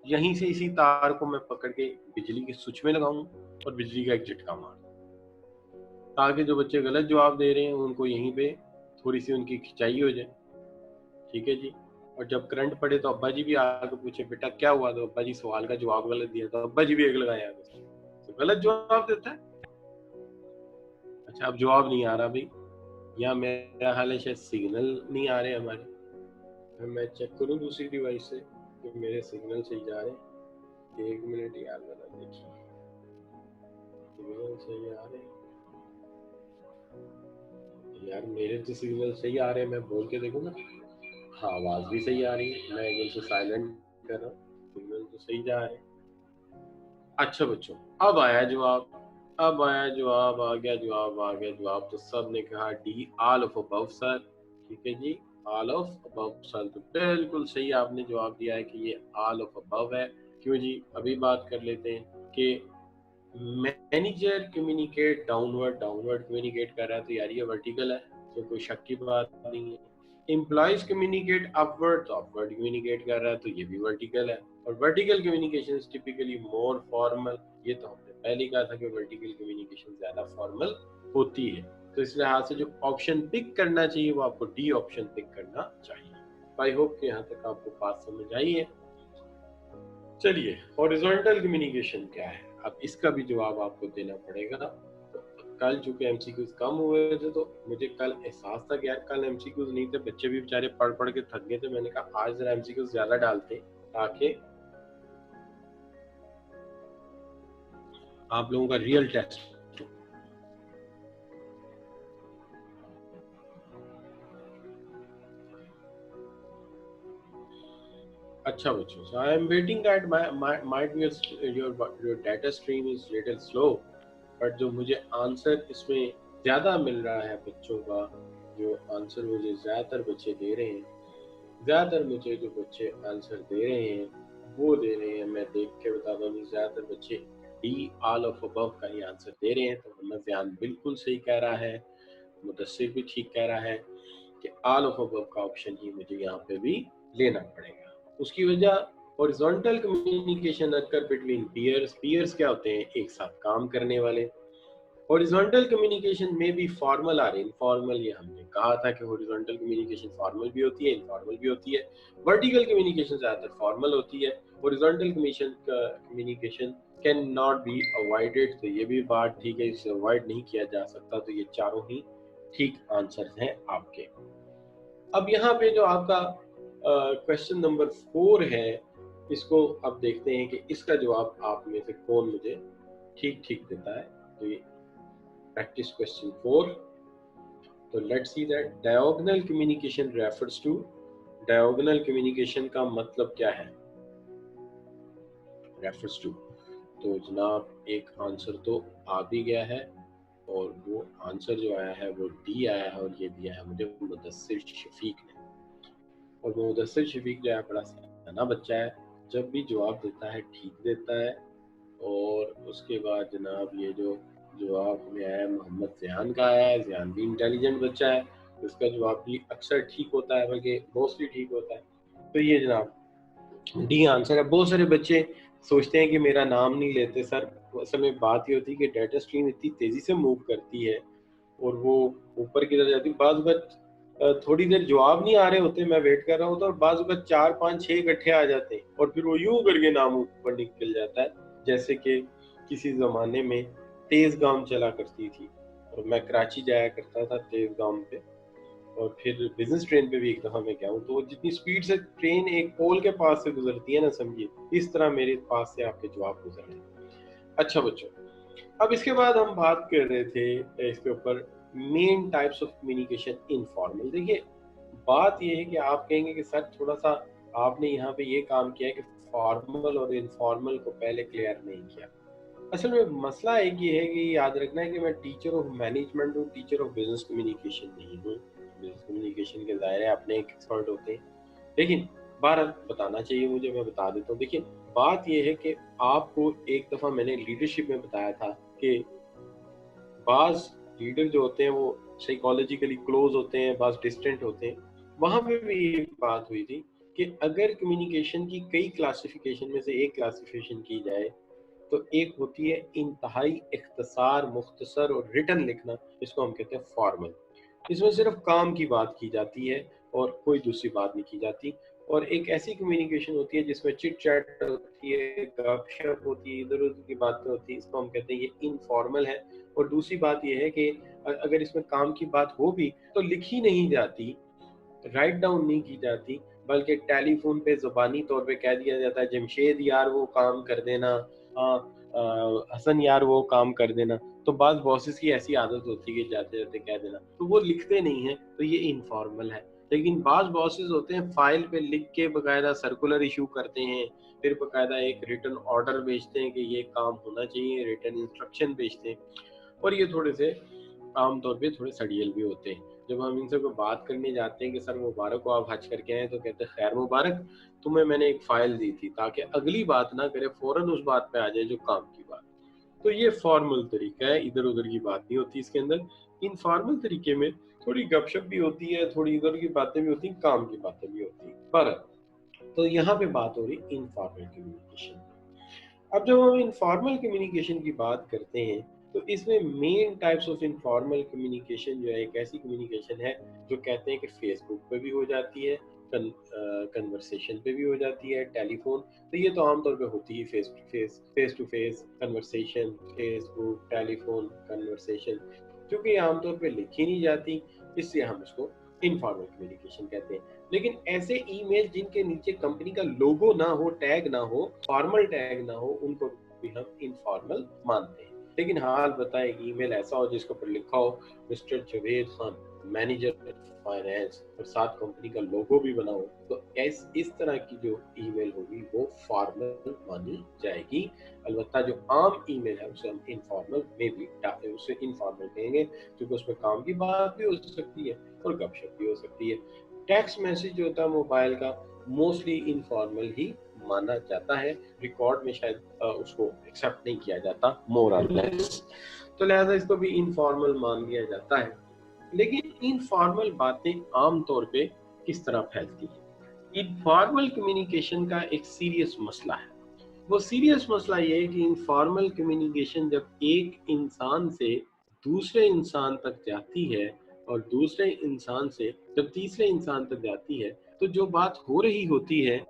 [SPEAKER 1] यहीं से इसी तार को मैं पकड़ के बिजली के स्विच में लगाऊं और बिजली का एक झटका मार दूं, ताकि जो बच्चे गलत जवाब दे रहे हैं उनको यहीं पे थोड़ी सी उनकी खिंचाई हो जाए। ठीक है जी। और जब करंट पड़े तो अब्बा जी भी आके पूछे बेटा क्या हुआ, तो अब्बा जी सवाल का जवाब गलत दिया तो अब्बा जी भी एक लगाए आगे, तो गलत जवाब देता है। अच्छा, अब जवाब नहीं आ रहा भाई, या मेरा हाल है शायद सिग्नल नहीं आ रहे हमारे। मैं चेक करूं दूसरी डिवाइस से कि मेरे सिग्नल सही जा रहे हैं। 1 मिनट यार, जरा देखिए सिग्नल सही आ रहे हैं। यार मेरे तो सिग्नल सही आ रहे हैं, मैं बोल के देखूं ना। हाँ, आवाज भी सही आ रही है, मैं एकदम से साइलेंट कर रहा हूँ, सिग्नल तो सही जा रहे हैं। अच्छा बच्चों, अब आया जवाब, अब आया जवाब, आ गया जवाब, आ गया जवाब। तो सब ने कहा D, all of above sir. ठीक है जी, ऑल ऑफ अबव सर, तो बिल्कुल सही आपने जवाब दिया है कि ये ऑल ऑफ अबव है। क्यों जी, अभी बात कर लेते हैं कि manager communicate downward, downward communicate कर रहा है तो यार ये वर्टिकल है, तो कोई शक की बात नहीं है। एम्प्लॉयज कम्युनिकेट अपवर्ड, तो अपवर्ड कम्युनिकेट कर रहा है तो ये भी वर्टिकल है। और वर्टिकल कम्युनिकेशन टिपिकली मोर फॉर्मल, ये तो हमने पहले ही कहा था कि वर्टिकल कम्युनिकेशन ज्यादा फॉर्मल होती है। तो इस लिहाज से जो ऑप्शन पिक करना चाहिए वो आपको डी ऑप्शन पिक करना चाहिए। आई होप कि यहाँ तक आपको बात समझ आई है। चलिए, हॉरिजॉन्टल कम्युनिकेशन क्या है, अब इसका भी जवाब आपको देना पड़ेगा। तो कल चूंकि एमसीक्यूज कम हुए थे तो मुझे कल एहसास था कि यार कल एमसीक्यूज नहीं थे, बच्चे भी बेचारे पढ़ पढ़ के थक गए थे। मैंने कहा आज जरा एमसीक्यूज ज्यादा डालते ताकि आप लोगों का रियल टेस्ट हो। अच्छा बच्चों, so I am waiting that might be your data stream is little slow, but जो मुझे आंसर इसमें ज्यादा मिल रहा है बच्चों का, जो आंसर मुझे ज्यादातर बच्चे दे रहे हैं, ज्यादातर मुझे जो बच्चे आंसर दे रहे हैं वो दे रहे हैं, मैं देख के बताता हूँ, ज्यादातर बच्चे डी, ऑल ऑफ अबव का ही आंसर दे रहे हैं। तो मोहम्मद ज़ियान बिल्कुल सही कह रहा है, मुदस्सिर भी ठीक कह रहा है कि ऑल ऑफ अबव का ऑप्शन ही मुझे यहाँ पे भी लेना पड़ेगा। उसकी वजह, horizontal communication occur between peers, peers क्या होते हैं, एक साथ काम करने वाले। हॉरिजॉन्टल कम्युनिकेशन में भी फॉर्मल और इनफॉर्मल, ये हमने कहा था कि हॉरिजॉन्टल कम्युनिकेशन फॉर्मल भी होती है, इनफॉर्मल भी होती है। वर्टिकल कम्युनिकेशन ज्यादातर फॉर्मल होती है। Horizontal communication can not be avoided, तो ये भी बात ठीक है, इसे अवॉइड नहीं किया जा सकता। तो ये चारों ही ठीक आंसर हैं आपके। अब यहाँ पे जो आपका क्वेश्चन नंबर 4 है, इसको अब देखते हैं कि इसका जवाब आप में से कौन मुझे ठीक ठीक देता है। तो ये practice question 4. So let's see that diagonal communication refers to, diagonal communication का मतलब क्या है, refers to। तो जनाब एक आंसर तो आ भी गया है और वो आंसर जो आया है वो डी आया है, और ये दिया है मुझे मुदस्सिर शफीक ने। और मुदस्सिर शफीक जो है बड़ा सियाना बच्चा है, जब भी जवाब देता है ठीक देता है। और उसके बाद जनाब ये जो जवाब हमें आया मोहम्मद ज़ियान का आया है, ज़ियान भी इंटेलिजेंट बच्चा है, उसका जवाब भी अक्सर ठीक होता है, बल्कि मोस्टली ठीक होता है। तो ये जनाब डी आंसर है। बहुत सारे बच्चे सोचते हैं कि मेरा नाम नहीं लेते सर, असल में बात ये होती है कि डाटा स्ट्रीम इतनी तेज़ी से मूव करती है और वो ऊपर की तरफ जाती है। बाज़ वक्त थोड़ी देर जवाब नहीं आ रहे होते, मैं वेट कर रहा होता, और बाज़ वक्त 4 5 6 इकट्ठे आ जाते हैं और फिर वो यूं करके नाम ऊपर निकल जाता है। जैसे कि किसी ज़माने में तेज़ गाम चला करती थी और मैं कराची जाया करता था तेज़ गाम पे, और फिर बिजनेस ट्रेन पे भी एक दफ़ा मैं गया हूँ। तो वो जितनी स्पीड से ट्रेन एक पोल के पास से गुजरती है ना, समझिए इस तरह मेरे पास से आपके जवाब गुजर रहे हैं। अच्छा बच्चों, अब इसके बाद हम बात कर रहे थे इसके ऊपर main types of communication informal. देखिए बात ये है कि आप कहेंगे कि सर थोड़ा सा आपने यहाँ पे ये काम किया है कि फॉर्मल और इनफॉर्मल को पहले क्लियर नहीं किया। असल में मसला एक ये है कि याद रखना है कि मैं टीचर ऑफ मैनेजमेंट हूँ, टीचर ऑफ बिजनेस कम्युनिकेशन नहीं हूँ। बिजनेस कम्युनिकेशन के दायरे अपने एक एक्सपर्ट होते हैं, लेकिन बहरहाल बताना चाहिए मुझे, मैं बता देता हूँ। देखिए बात ये है कि आपको एक दफ़ा मैंने लीडरशिप में बताया था कि बाज़ लीडर जो होते हैं वो साइकोलॉजिकली क्लोज होते हैं, बाज़ डिस्टेंट होते हैं। वहाँ पे भी ये बात हुई थी कि अगर कम्युनिकेशन की कई क्लासिफिकेशन में से एक क्लासिफिकेशन की जाए, तो एक होती है इंतहाई इख्तिसार, मुख्तसर और रिटन लिखना, इसको हम कहते हैं फॉर्मल। इसमें सिर्फ काम की बात की जाती है और कोई दूसरी बात नहीं की जाती। और एक ऐसी कम्युनिकेशन होती है जिसमें चिट चैट होती है, गपशप होती है, इधर उधर की बातें होती है, इसको हम कहते हैं ये इनफॉर्मल है। और दूसरी बात ये है कि अगर इसमें काम की बात हो भी तो लिखी नहीं जाती, राइट डाउन नहीं की जाती, बल्कि टेलीफोन पे ज़ुबानी तौर पे कह दिया जाता है, जमशेद यार वो काम कर देना, हाँ हसन यार वो काम कर देना। तो बाज़ बॉसेस की ऐसी आदत होती है कि जाते जाते कह देना, तो वो लिखते नहीं हैं, तो ये इनफॉर्मल है। लेकिन बाज़ बॉसेस होते हैं फाइल पे लिख के बाकायदा सर्कुलर इशू करते हैं, फिर बाकायदा एक रिटन ऑर्डर भेजते हैं कि ये काम होना चाहिए, रिटन इंस्ट्रक्शन भेजते हैं। और ये थोड़े से आमतौर पे थोड़े सड़ियल भी होते हैं। जब हम इनसे कोई बात करने जाते हैं कि सर मुबारक हो आप हज करके आए, तो कहते हैं खैर मुबारक, तुम्हें मैंने एक फाइल दी थी, ताकि अगली बात ना करे फौरन उस बात पे आ जाए जो काम की बात। तो ये फॉर्मल तरीका है, इधर उधर की बात नहीं होती इसके अंदर। इनफॉर्मल तरीके में थोड़ी गपशप भी होती है, थोड़ी इधर की बातें भी होती हैं, काम की बातें भी होती हैं। पर तो यहाँ पे बात हो रही इनफॉर्मल कम्युनिकेशन। अब जब हम इनफॉर्मल कम्युनिकेशन की बात करते हैं, तो इसमें main types of informal communication जो है, एक ऐसी कम्युनिकेशन है जो कहते हैं कि फेसबुक पे भी हो जाती है, कन्वर्सेशन पे भी हो जाती है, टेलीफोन। तो ये तो आमतौर पे होती है face to face conversation, Facebook, telephone, conversation. क्योंकि ये आमतौर पे लिखी नहीं जाती, इसलिए हम इसको इनफॉर्मल कम्युनिकेशन कहते हैं। लेकिन ऐसे ईमेल जिनके नीचे कंपनी का लोगो ना हो, टैग ना हो, फॉर्मल टैग ना हो, उनको भी हम इनफॉर्मल मानते हैं। लेकिन हाल बताएं ईमेल ऐसा हो जिसके ऊपर लिखा हो mister Javed Khan, manager finance, और साथ कंपनी का लोगो भी बना हो, तो इस तरह की जो ईमेल होगी वो फॉर्मल मानी जाएगी। अलबत्ता जो आम ईमेल है उसे हम इनफॉर्मल में भी उसे इनफॉर्मल कहेंगे, क्योंकि उसमें काम की बात भी हो सकती है और गपशप भी हो सकती है। टेक्स्ट मैसेज जो होता है मोबाइल का, मोस्टली इनफॉर्मल ही माना जाता है। रिकॉर्ड में शायद उसको एक्सेप्ट नहीं किया जाता, मोर और लेस, तो लिहाजा इसको भी इनफॉर्मल मान लिया जाता है। लेकिन इनफॉर्मल बातें आम तौर पे किस तरह फैलती है? इनफॉर्मल कम्युनिकेशन का एक सीरियस मसला है। वो सीरियस मसला ये है कि इनफॉर्मल कम्युनिकेशन जब एक इंसान से दूसरे इंसान तक जाती है, और दूसरे इंसान से जब तीसरे इंसान तक जाती है, तो जो बात हो रही होती है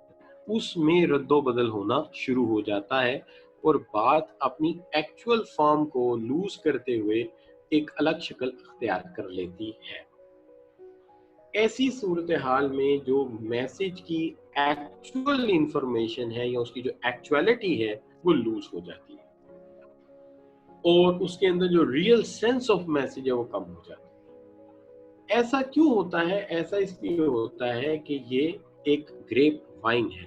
[SPEAKER 1] उसमें रद्दो बदल होना शुरू हो जाता है, और बात अपनी एक्चुअल फॉर्म को लूज करते हुए एक अलग शक्ल अख्तियार कर लेती है। ऐसी सूरत हाल में जो मैसेज की एक्चुअल इंफॉर्मेशन है या उसकी जो एक्चुअलिटी है वो लूज हो जाती है, और उसके अंदर जो रियल सेंस ऑफ मैसेज है वो कम हो जाती है। ऐसा क्यों होता है? ऐसा इसलिए होता है कि ये एक ग्रेप वाइन है,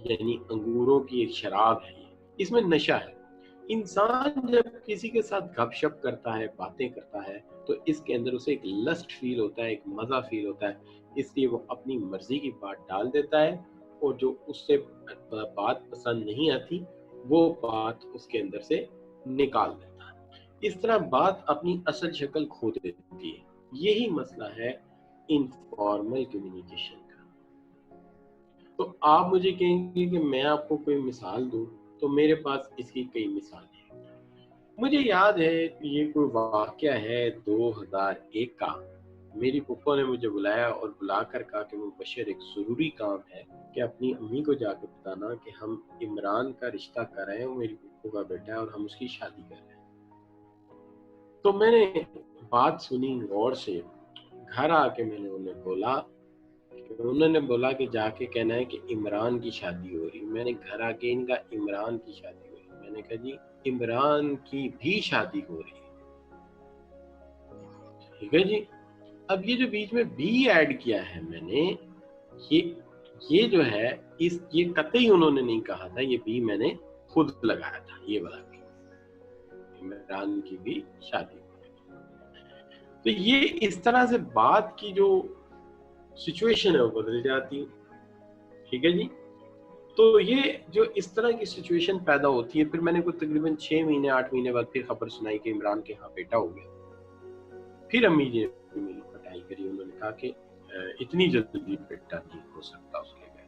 [SPEAKER 1] यानी अंगूरों की एक शराब है। इसमें नशा है। इंसान जब किसी के साथ गपशप करता है, बातें करता है, तो इसके अंदर उसे एक लस्ट फील होता है, एक मज़ा फील होता है। इसलिए वो अपनी मर्जी की बात डाल देता है, और जो उससे बात पसंद नहीं आती वो बात उसके अंदर से निकाल देता है। इस तरह बात अपनी असल शक्ल खो देती है। यही मसला है इनफॉर्मल कम्युनिकेशन का। तो आप मुझे कहेंगे कि मैं आपको कोई मिसाल दूं, तो मेरे पास इसकी कई मिसालें हैं। मुझे याद है कि ये कोई वाक़या है 2001 का। मेरी फूफो ने मुझे बुलाया और बुलाकर कहा कि मुबशर एक ज़रूरी काम है कि अपनी अम्मी को जाकर बताना कि हम इमरान का रिश्ता कर रहे हैं, वो मेरी फूफो का बेटा है और हम उसकी शादी कर रहे हैं। तो मैंने बात सुनी गौर से। घर आके मैंने उन्होंने बोला कि जाके कहना है कि इमरान की शादी हो रही। मैंने घर आके इनका इमरान की शादी हो रही, मैंने कहा जी इमरान की भी शादी हो रही है, ठीक है जी। अब ये जो बीच में बी ऐड किया है मैंने, ये ये जो है ये कतई उन्होंने नहीं कहा था, ये बी मैंने खुद लगाया था, ये वाला बी, इमरान की भी शादी हो रही। तो ये इस तरह से बात की जो सिचुएशन है वो बदल जाती है। ٹھیک ہے جی. تو یہ جو اس طرح کی سچویشن پیدا ہوتی ہے، پھر میں نے کوئی تقریباً 6 مہینے 8 مہینے بعد پھر خبر سنائی کہ عمران کے ہاں بیٹا ہو گیا. پھر امی جی نے میری پٹائی کری، انہوں نے کہا کہ اتنی جلدی بیٹا نہیں ہو سکتا اس کے گھر.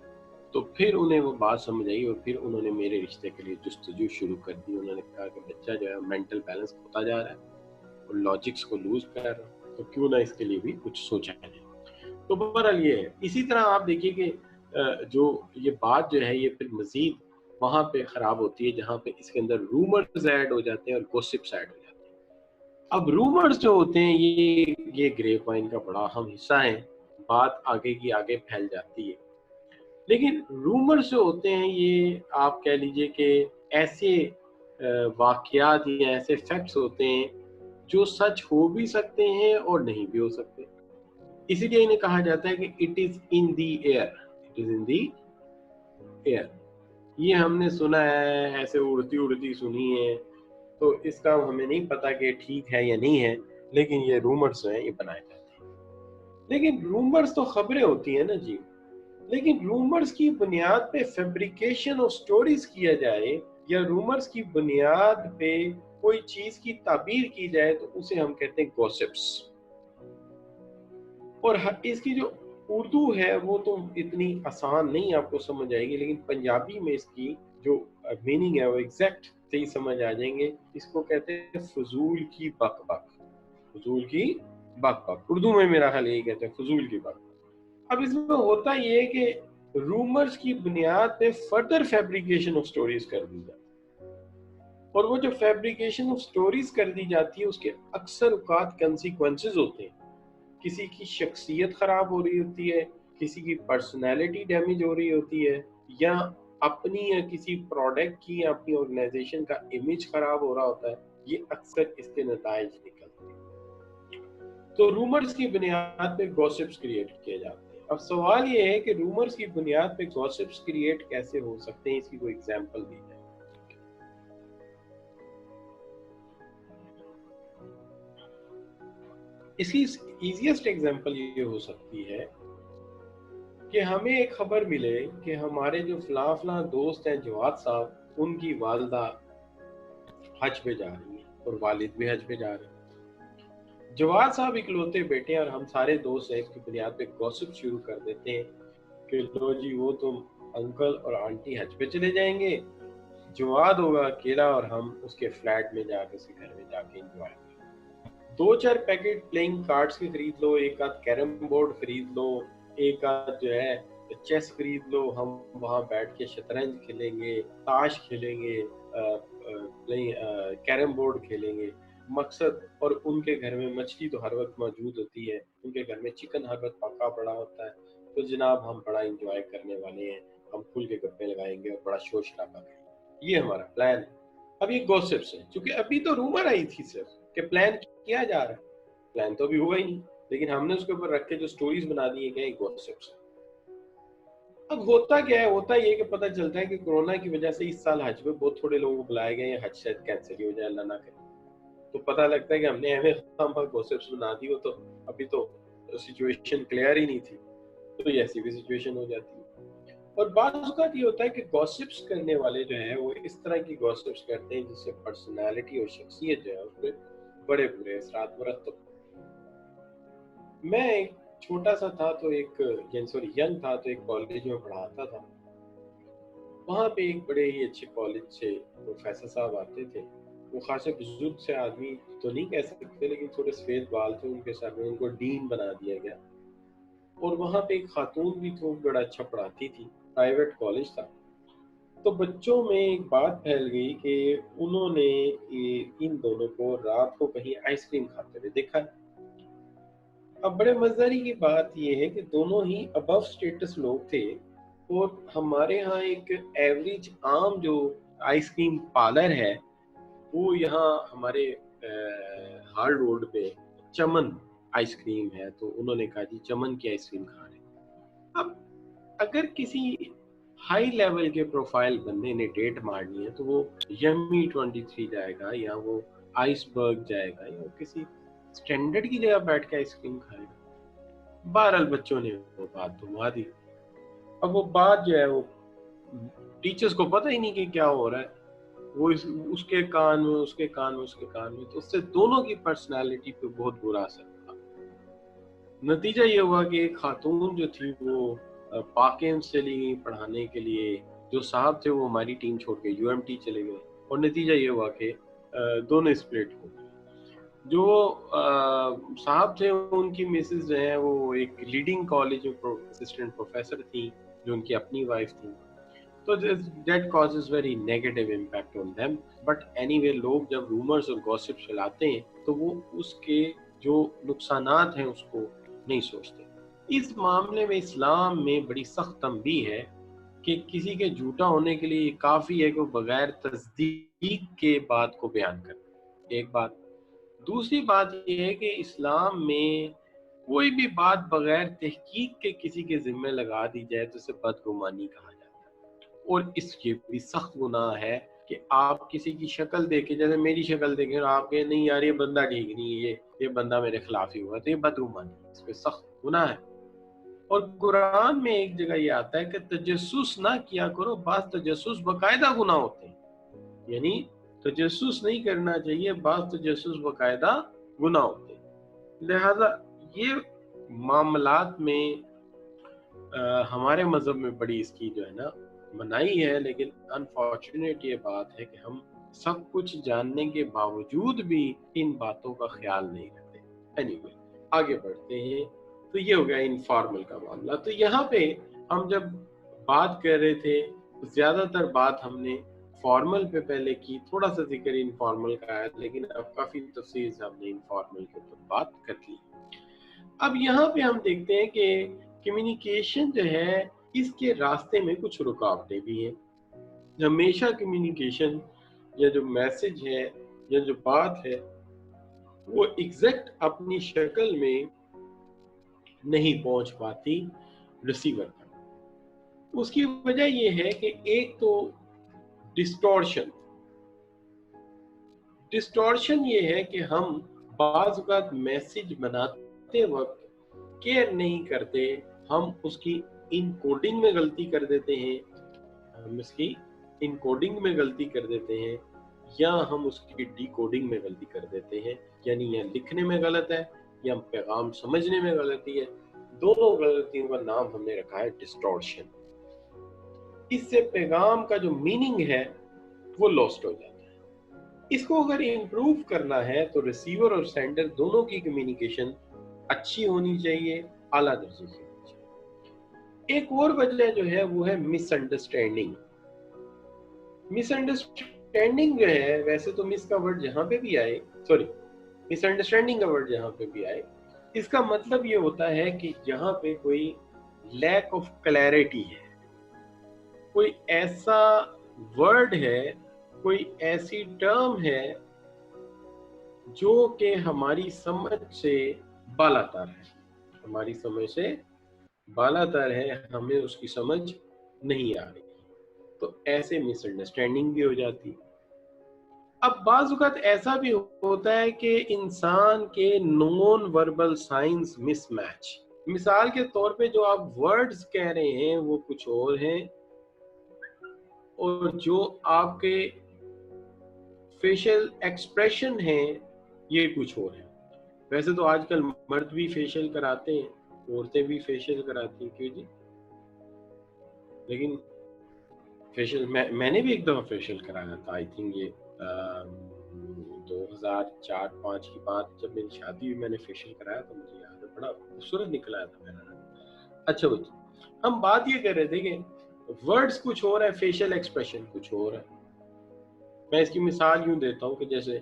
[SPEAKER 1] تو پھر انہیں وہ بات سمجھ آئی اور پھر انہوں نے میرے رشتے کے لیے جستجو شروع کر دی. انہوں نے کہا کہ بچہ جو ہے مینٹل بیلنس ہوتا جا رہا ہے اور لاجکس کو لوز کر رہا ہے، تو کیوں نہ اس کے لیے بھی کچھ سوچا جائے. تو بہرحال یہ ہے. اسی طرح آپ دیکھیے کہ جو یہ بات جو ہے یہ پھر مزید وہاں پہ خراب ہوتی ہے جہاں پہ اس کے اندر رومرز ایڈ ہو جاتے ہیں اور گوسپس ایڈ ہو جاتے ہیں. اب رومرز جو ہوتے ہیں یہ گریپ وائن کا بڑا اہم حصہ ہے. بات آگے کی آگے پھیل جاتی ہے. لیکن رومرز جو ہوتے ہیں یہ آپ کہہ لیجئے کہ ایسے واقعات یا ایسے فیکٹس ہوتے ہیں جو سچ ہو بھی سکتے ہیں اور نہیں بھی ہو سکتے. اسی لیے انہیں کہا جاتا ہے کہ it is in the air, it is in the air. یہ ہم نے سنا ہے، ایسے اڑتی اڑتی سنی ہے، تو اس کا ہمیں نہیں پتا کہ ٹھیک ہے یا نہیں ہے، لیکن یہ رومرز ہیں، یہ بنائے جاتے ہیں. لیکن رومرز تو خبریں ہوتی ہیں نا جی. لیکن رومرز کی بنیاد پہ فیبریکیشن اور سٹوریز کیا جائے یا رومرز کی بنیاد پہ کوئی چیز کی تعبیر کی جائے تو اسے ہم کہتے ہیں گوسپس. اور اس کی جو اردو ہے وہ تو اتنی آسان نہیں آپ کو سمجھ آئے گی، لیکن پنجابی میں اس کی جو میننگ ہے وہ ایگزیکٹ صحیح سمجھ آ جائیں گے. اس کو کہتے ہیں فضول کی بک بک. فضول کی بک بک اردو میں میرا خیال یہی کہتے ہیں، فضول کی بک. اب اس میں ہوتا یہ ہے کہ رومرز کی بنیاد پہ فردر فیبریکیشن آف سٹوریز کر دی جاتی ہے، اور وہ جو فیبریکیشن آف سٹوریز کر دی جاتی ہے اس کے اکثر اوقات کنسیکوینسز ہوتے ہیں. کسی کی شخصیت خراب ہو رہی ہوتی ہے، کسی کی پرسنالٹی ڈیمیج ہو رہی ہوتی ہے، یا اپنی یا کسی پروڈکٹ کی یا اپنی آرگنائزیشن کا امیج خراب ہو رہا ہوتا ہے. یہ اکثر اس کے نتائج نکلتے ہیں. تو رومرز کی بنیاد پہ گوسپس کریٹ کیے جاتے ہیں. اب سوال یہ ہے کہ رومرز کی بنیاد پہ گوسپس کریٹ کیسے ہو سکتے ہیں، اس کی کوئی ایگزامپل دی جائے. اس کی ایزیسٹ ایگزامپل یہ ہو سکتی ہے کہ ہمیں ایک خبر ملے کہ ہمارے جو فلاں فلاں دوست ہیں جواد صاحب، ان کی والدہ حج پہ جا رہی ہیں اور والد بھی حج پہ جا رہے ہیں. جواد صاحب اکلوتے بیٹے ہیں اور ہم سارے دوست ہیں اس کی بنیاد پہ گوسپ شروع کر دیتے ہیں کہ لو جی وہ تم انکل اور آنٹی حج پہ چلے جائیں گے، جواد ہوگا اکیلا اور ہم اس کے فلیٹ میں جا کے اس کے گھر میں جا کے انجوائے کریں. 2-4 پیکٹ پلینگ کارڈز کے خرید لو، ایک آدھ کیرم بورڈ خرید لو، ایک آدھ جو ہے چیس خرید لو، ہم وہاں بیٹھ کے شطرنج کھیلیں گے، تاش کھیلیں گے، کیرم بورڈ کھیلیں گے. مقصد، اور ان کے گھر میں مچھلی تو ہر وقت موجود ہوتی ہے، ان کے گھر میں چکن ہر وقت پکا پڑا ہوتا ہے. تو جناب ہم بڑا انجوائے کرنے والے ہیں، ہم کھل کے گپے لگائیں گے اور بڑا شور شرابہ کریں گے. یہ ہمارا پلان ہے. اب یہ گوسپس ہے، چونکہ ابھی تو رومر آئی تھی صرف کہ پلان کیا جا رہا ہے، پلان تو ابھی ہوا ہی نہیں، لیکن ہم نے اس کے اوپر رکھ کے جو سٹوریز بنا دی ہیں کہ یہ گوسپس. اب ہوتا کیا ہے، ہوتا یہ کہ پتہ چلتا ہے کہ کورونا کی وجہ سے اس سال حج میں بہت تھوڑے لوگوں کو بلائے گئے ہیں، حج شاید کینسل ہی ہو جائے، اللہ نہ کرے. تو پتہ لگتا ہے کہ ہم نے اہم خام پر گوسپس بنا دی ہو، تو ابھی تو سچویشن کلیئر ہی نہیں تھی، تو یہ ایسی بھی سچویشن ہو جاتی ہے. اور بعض اوقات یہ ہوتا ہے کہ گوسپس کرنے والے جو ہیں وہ اس طرح کی گوسپس کرتے ہیں جس سے پرسنالٹی اور شخصیت جو ہے اس پہ بڑے برے اثرات مرتب. میں ایک چھوٹا سا تھا تو ایک ینگ تھا تو ایک کالج میں پڑھاتا تھا. وہاں پہ ایک بڑے ہی اچھے کالج سے پروفیسر صاحب آتے تھے. وہ خاصے بزرگ سے آدمی تو نہیں کہہ سکتے، لیکن تھوڑے سفید بال تھے ان کے سر میں، ان کو ڈین بنا دیا گیا. اور وہاں پہ ایک خاتون بھی تھی، بڑا اچھا پڑھاتی تھی، پرائیویٹ کالج تھا. تو بچوں میں ایک بات پھیل گئی کہ انہوں نے ان دونوں کو رات کو کہیں آئس کریم کھاتے ہوئے دیکھا. اب بڑے مزداری کی بات یہ ہے کہ دونوں ہی ابو سٹیٹس لوگ تھے، اور ہمارے ہاں ایک ایوریج عام جو آئس کریم پارلر ہے وہ یہاں ہمارے ہارڈ روڈ پہ چمن آئس کریم ہے. تو انہوں نے کہا جی چمن کی آئس کریم کھا رہے ہیں. اب اگر کسی ہائی لیول کے پروفائل بندے نے ڈیٹ مارنی ہے تو وہ یمی 23 جائے گا، یا وہ آئس برگ جائے گا، یا کسی سٹینڈرڈ کی جگہ بیٹھ کے آئس کریم کھائے گا. بہرحال بچوں نے وہ بات دھما دی. अब वो बात जो है वो टीचर्स को पता ही नहीं कि क्या हो रहा है, वो उसके कान में, उसके कान में, उसके कान में, तो उससे दोनों की पर्सनालिटी पे बहुत बुरा असर पड़ा। नतीजा ये हुआ कि एक खातून जो थी वो पाकिम चली गई पढ़ाने के लिए, जो साहब थे वो हमारी टीम छोड़ के यूएमटी चले गए, और नतीजा ये हुआ कि दोनों स्प्लिट हो गए। जो साहब थे उनकी मिसेस जो है वो एक लीडिंग कॉलेज में असिस्टेंट प्रोफेसर थी, जो उनकी अपनी वाइफ थी, तो that causes very negative impact on them. But anyway, लोग जब रूमर्स और गॉसिप चलाते हैं तो वो उसके जो नुकसानात हैं उसको नहीं सोचते। इस मामले में इस्लाम में बड़ी सख्त तंबीह है कि किसी के झूठा होने के लिए काफ़ी है कि वो बगैर तस्दीक के बात को बयान करे। एक बात। दूसरी बात यह है कि इस्लाम में कोई भी बात बगैर तहकीक के किसी के जिम्मे लगा दी जाए तो उसे बदगुमानी कहा जाता है, और इसके भी सख्त गुनाह है कि आप किसी की शक्ल देखे, जैसे मेरी शक्ल देखें और आप कहें नहीं यार ये बंदा ठीक नहीं है, ये बंदा मेरे खिलाफ ही हुआ, तो ये बदगुमानी, इस पे सख्त गुनाह है। और कुरान में एक जगह ये आता है कि तजस्सुस ना किया करो, बास तजस्सुस बकायदा गुनाह होते हैं, यानी तजस्सुस नहीं करना चाहिए, बास तजस्सुस बकायदा गुनाह होते हैं। लिहाजा ये मामलात में हमारे मजहब में बड़ी इसकी जो है ना मनाही है, लेकिन अनफॉर्चुनेट ये बात है कि हम सब कुछ जानने के बावजूद भी इन बातों का ख्याल नहीं रखते। एनीवे, आगे बढ़ते हैं। तो ये हो गया इनफॉर्मल का मामला। तो यहाँ पे हम जब बात कर रहे थे तो ज्यादातर बात हमने फॉर्मल पे पहले की, थोड़ा सा जिक्र इनफॉर्मल का है, लेकिन अब काफी तफसील से हमने इनफॉर्मल के ऊपर बात कर ली। अब यहाँ पे हम देखते हैं कि कम्युनिकेशन जो है इसके रास्ते में कुछ रुकावटें भी हैं। हमेशा कम्युनिकेशन या जो मैसेज है या जो बात है वो एग्जैक्ट अपनी शक्ल में नहीं पहुंच पाती रिसीवर तक। उसकी वजह ये है कि एक तो डिस्टॉर्शन ये है कि हम बाज़ औक़ात मैसेज बनाते वक्त केयर नहीं करते, हम उसकी इनकोडिंग में गलती कर देते हैं, या हम उसकी डिकोडिंग में गलती कर देते हैं, यानी या लिखने में गलत है या पैगाम समझने में गलती है। दोनों गलतियों का नाम हमने रखा है डिस्टॉर्शन। इससे पैगाम का जो मीनिंग है वो लॉस्ट हो जाता है। इसको अगर इम्प्रूव करना है तो रिसीवर और सेंडर दोनों की कम्युनिकेशन अच्छी होनी चाहिए, आला दर्जे की होनी चाहिए। एक और वजह जो है वो है मिसअंडरस्टैंडिंग जो है, वैसे तो मिस का वर्ड जहां पे भी आए, मिसअंडरस्टैंडिंग का वर्ड जहां पे भी आए, इसका मतलब ये होता है कि जहां पे कोई लैक ऑफ क्लैरिटी है, कोई ऐसा वर्ड है, कोई ऐसी टर्म है जो कि हमारी समझ से बालातर है, हमें उसकी समझ नहीं आ रही, तो ऐसे मिसअंडरस्टैंडिंग भी हो जाती है। अब बाज़ औक़ात ऐसा भी होता है कि इंसान के नॉन वर्बल साइंस मिसमैच, मिसाल के तौर पे जो आप वर्ड्स कह रहे हैं वो कुछ और हैं और जो आपके फेशियल एक्सप्रेशन हैं ये कुछ और है। वैसे तो आजकल मर्द भी फेशियल कराते हैं, औरतें भी फेशियल कराती हैं, क्यों जी? लेकिन फेशियल मैंने भी एक दफ़ा फेशियल कराया था, आई थिंक ये 2004-05 की बात, जब मेरी शादी हुई मैंने फेशियल कराया था, मुझे याद है, बड़ा खूबसूरत निकला था मेरा रंग। अच्छा बच्चों, हम बात ये कर रहे थे कि वर्ड्स कुछ और है, फेशियल एक्सप्रेशन कुछ और है। मैं इसकी मिसाल यूं देता हूँ कि जैसे